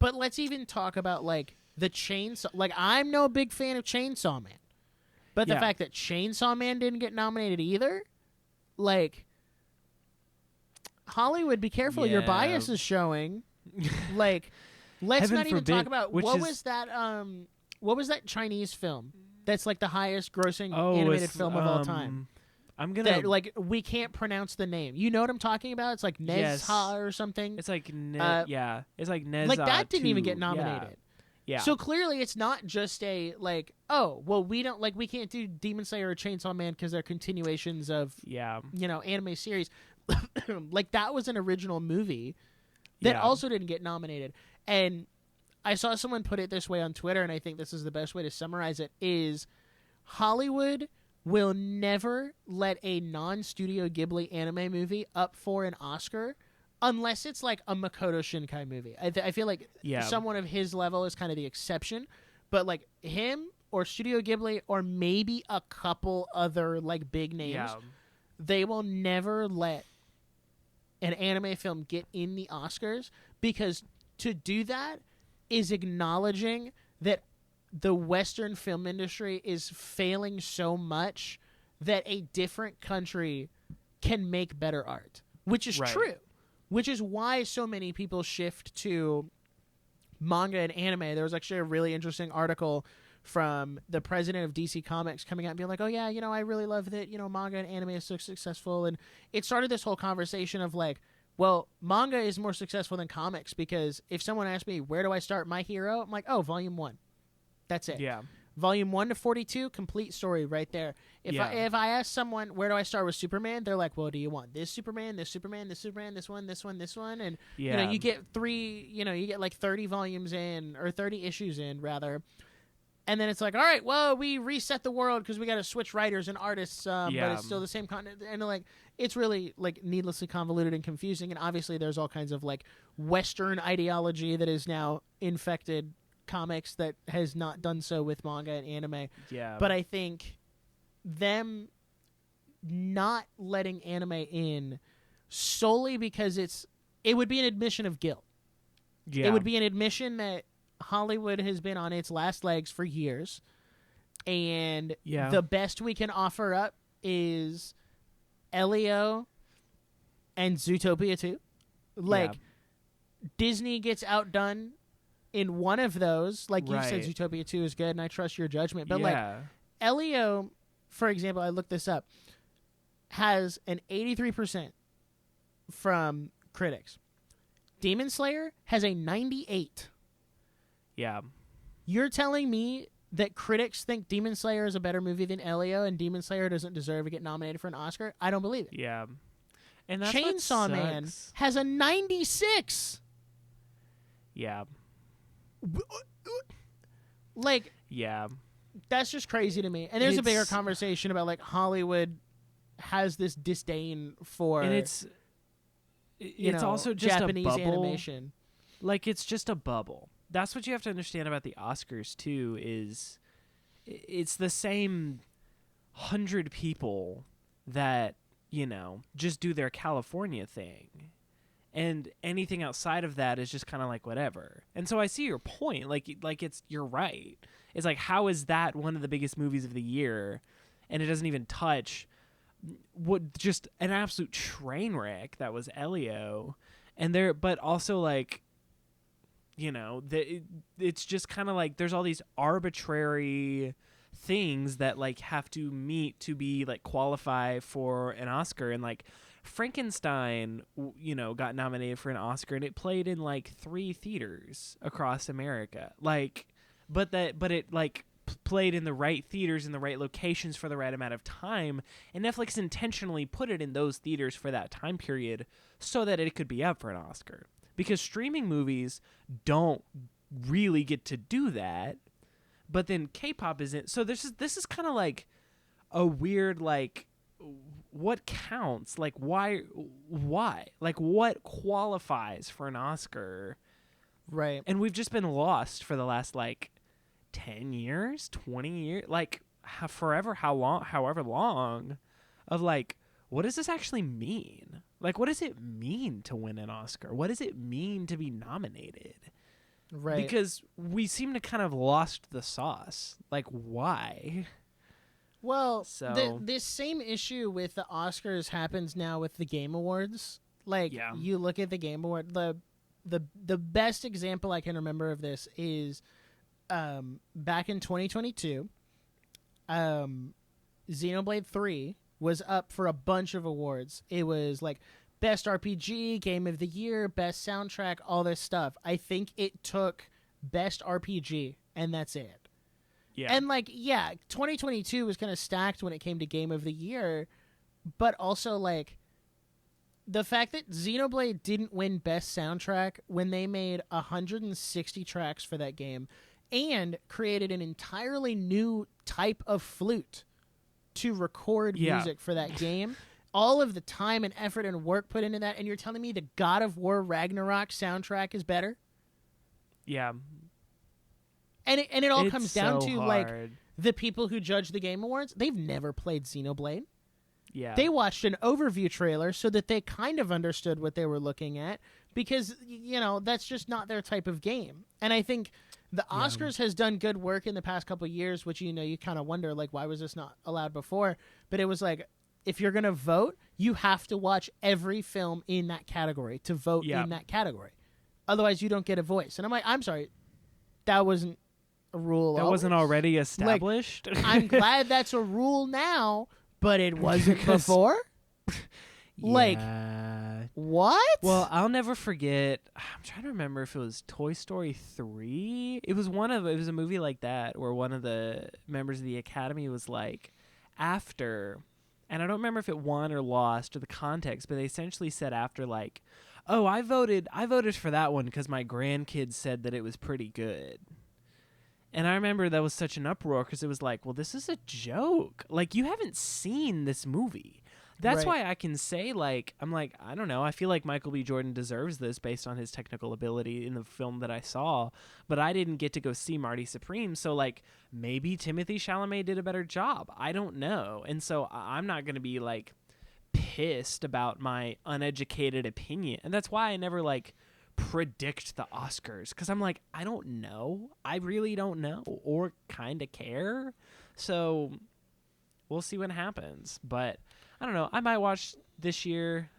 But let's even talk about, like, the Chainsaw... Like, I'm no big fan of Chainsaw Man. But the fact that Chainsaw Man didn't get nominated either, like, Hollywood, be careful. Your bias is showing. Like, let's not even talk about... What was that Chinese film that's, like, the highest grossing animated film of all time? I'm gonna we can't pronounce the name. You know what I'm talking about? It's like Nezha or something. It's like it's like Nezha. Like that didn't even get nominated. Yeah. So clearly, it's not just a like, oh, well, we can't do Demon Slayer or Chainsaw Man because they're continuations of anime series. Like that was an original movie that also didn't get nominated. And I saw someone put it this way on Twitter, and I think this is the best way to summarize it: is Hollywood will never let a non-Studio Ghibli anime movie up for an Oscar unless it's like a Makoto Shinkai movie. I feel like someone of his level is kind of the exception, but like him or Studio Ghibli or maybe a couple other like big names, they will never let an anime film get in the Oscars, because to do that is acknowledging that the Western film industry is failing so much that a different country can make better art, which is Right. true, which is why so many people shift to manga and anime. There was actually a really interesting article from the president of DC Comics coming out and being like, oh yeah, I really love that, manga and anime is so successful. And it started this whole conversation of like, well, manga is more successful than comics, because if someone asked me, where do I start My Hero? I'm like, oh, volume 1. That's it. Yeah. Volume 1 to 42, complete story right there. If I ask someone, where do I start with Superman? They're like, well, do you want this Superman, this Superman, this Superman, this one, this one, this one? And, you get you get like 30 volumes in, or 30 issues in, rather. And then it's like, all right, well, we reset the world because we got to switch writers and artists, but it's still the same content. And like, it's really like needlessly convoluted and confusing. And obviously there's all kinds of like Western ideology that is now infected comics that has not done so with manga and anime. Yeah. But I think them not letting anime in solely because it would be an admission of guilt. Yeah. It would be an admission that Hollywood has been on its last legs for years, and the best we can offer up is Elio and Zootopia 2. Like, Disney gets outdone in one of those. Like you said, Zootopia 2 is good, and I trust your judgment. But like, Elio, for example, I looked this up, has an 83% from critics. Demon Slayer has a 98%. Yeah. You're telling me that critics think Demon Slayer is a better movie than Elio, and Demon Slayer doesn't deserve to get nominated for an Oscar? I don't believe it. Yeah. And that's Chainsaw Man has a 96. Yeah. Like, that's just crazy to me. And there's a bigger conversation about like Hollywood has this disdain for, and it's also just Japanese a bubble. animation. Like, it's just a bubble. That's what you have to understand about the Oscars too, is it's the same 100 people that, just do their California thing. And anything outside of that is just kind of like whatever. And so I see your point. Like you're right. It's like, how is that one of the biggest movies of the year, and it doesn't even touch what just an absolute train wreck that was Elio, but also like, it's just kind of like there's all these arbitrary things that like have to meet to be like qualify for an Oscar. And like Frankenstein, got nominated for an Oscar, and it played in like 3 theaters across America. Like, but it like played in the right theaters in the right locations for the right amount of time, and Netflix intentionally put it in those theaters for that time period so that it could be up for an Oscar. Because streaming movies don't really get to do that, but then K-pop isn't. So this is kind of like a weird, like, what counts? Like, why? Like, what qualifies for an Oscar? Right. And we've just been lost for the last, like, 10 years, 20 years, like, however long, of, like, what does this actually mean? Like, what does it mean to win an Oscar? What does it mean to be nominated? Right. Because we seem to kind of lost the sauce. Like, why? Well, So this same issue with the Oscars happens now with the Game Awards. Like, you look at the Game Award, the best example I can remember of this is back in 2022, Xenoblade 3 was up for a bunch of awards. It was like Best RPG, Game of the Year, Best Soundtrack, all this stuff. I think it took Best RPG, and that's it. Yeah. And, 2022 was kind of stacked when it came to Game of the Year, but also, like, the fact that Xenoblade didn't win Best Soundtrack when they made 160 tracks for that game and created an entirely new type of flute to record music for that game. All of the time and effort and work put into that, and you're telling me the God of War Ragnarok soundtrack is better? Yeah. And it all It's comes down so to, hard. like, the people who judge the Game Awards, they've never played Xenoblade. Yeah. They watched an overview trailer so that they kind of understood what they were looking at, because, that's just not their type of game. And I think the Oscars has done good work in the past couple of years, which, you kind of wonder, like, why was this not allowed before? But it was like, if you're going to vote, you have to watch every film in that category to vote in that category. Otherwise, you don't get a voice. And I'm like, I'm sorry, that wasn't a rule. That wasn't already established? Like, I'm glad that's a rule now, but it wasn't before? Like, what? Well, I'll never forget. I'm trying to remember if it was Toy Story 3. It was a movie like that where one of the members of the Academy was like, after, and I don't remember if it won or lost or the context, but they essentially said after, like, oh, I voted for that one because my grandkids said that it was pretty good. And I remember that was such an uproar because it was like, well, this is a joke. Like, you haven't seen this movie. That's why I can say, like, I'm like, I don't know. I feel like Michael B. Jordan deserves this based on his technical ability in the film that I saw. But I didn't get to go see Marty Supreme. So, like, maybe Timothée Chalamet did a better job. I don't know. And so I'm not going to be, like, pissed about my uneducated opinion. And that's why I never, like, predict the Oscars. Because I'm like, I don't know. I really don't know or kind of care. So we'll see what happens. But I don't know. I might watch this year.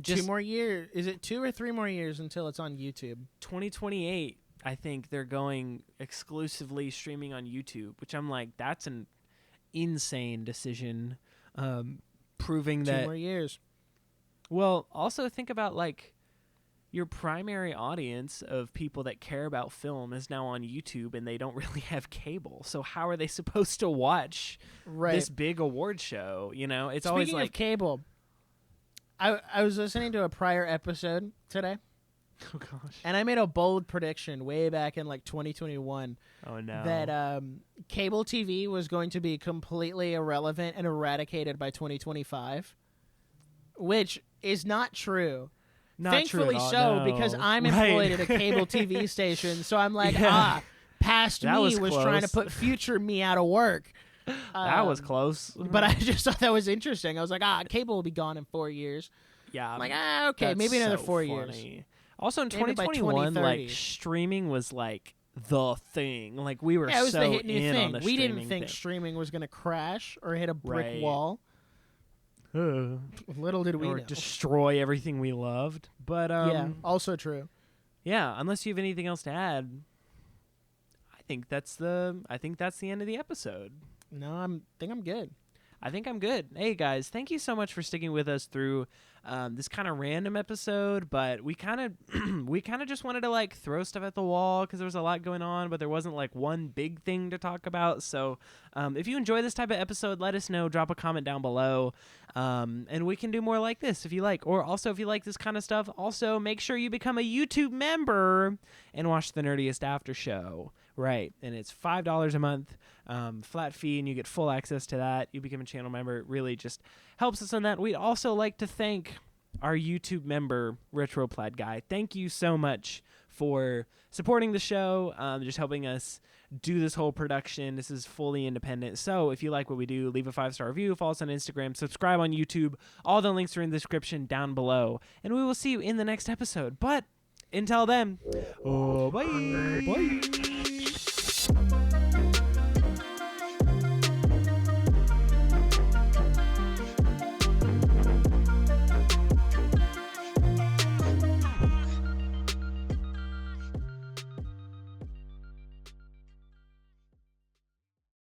Just 2 more years. Is it 2 or 3 more years until it's on YouTube? 2028, I think they're going exclusively streaming on YouTube, which I'm like, that's an insane decision. Proving that 2 more years. Well, also think about, like, your primary audience of people that care about film is now on YouTube and they don't really have cable. So how are they supposed to watch this big award show? You know, it's always like of cable. I was listening to a prior episode today. Oh gosh. And I made a bold prediction way back in like 2021. Oh no. That cable TV was going to be completely irrelevant and eradicated by 2025, which is not true. Not Thankfully true at all, so, no. because I'm employed at a cable TV station. So I'm like, past that me was trying to put future me out of work. That was close. But I just thought that was interesting. I was like, cable will be gone in 4 years. Yeah. I'm like, okay, maybe another 4 years. Also in Maybe by 2021, 2030. like, streaming was like the thing. Like, we were it was so the hit new in thing. on the We streaming didn't think thing. streaming was going to crash or hit a brick Right. wall. Little did we or know. destroy everything we loved. But yeah, also true. yeah, unless you have anything else to add, I think that's the end of the episode. No, I think I'm good. I think I'm good. Hey guys, thank you so much for sticking with us through this kind of random episode, but we kind of just wanted to like throw stuff at the wall because there was a lot going on, but there wasn't like one big thing to talk about. So if you enjoy this type of episode, let us know. Drop a comment down below, and we can do more like this if you like. Or also if you like this kind of stuff, also make sure you become a YouTube member and watch the Nerdiest After Show. Right, and it's $5 a month, flat fee, and you get full access to that. You become a channel member. It really just helps us on that. We'd also like to thank our YouTube member, Retro Plaid Guy. Thank you so much for supporting the show, just helping us do this whole production. This is fully independent. So if you like what we do, leave a 5-star review, follow us on Instagram, subscribe on YouTube. All the links are in the description down below, and we will see you in the next episode. But until then, bye.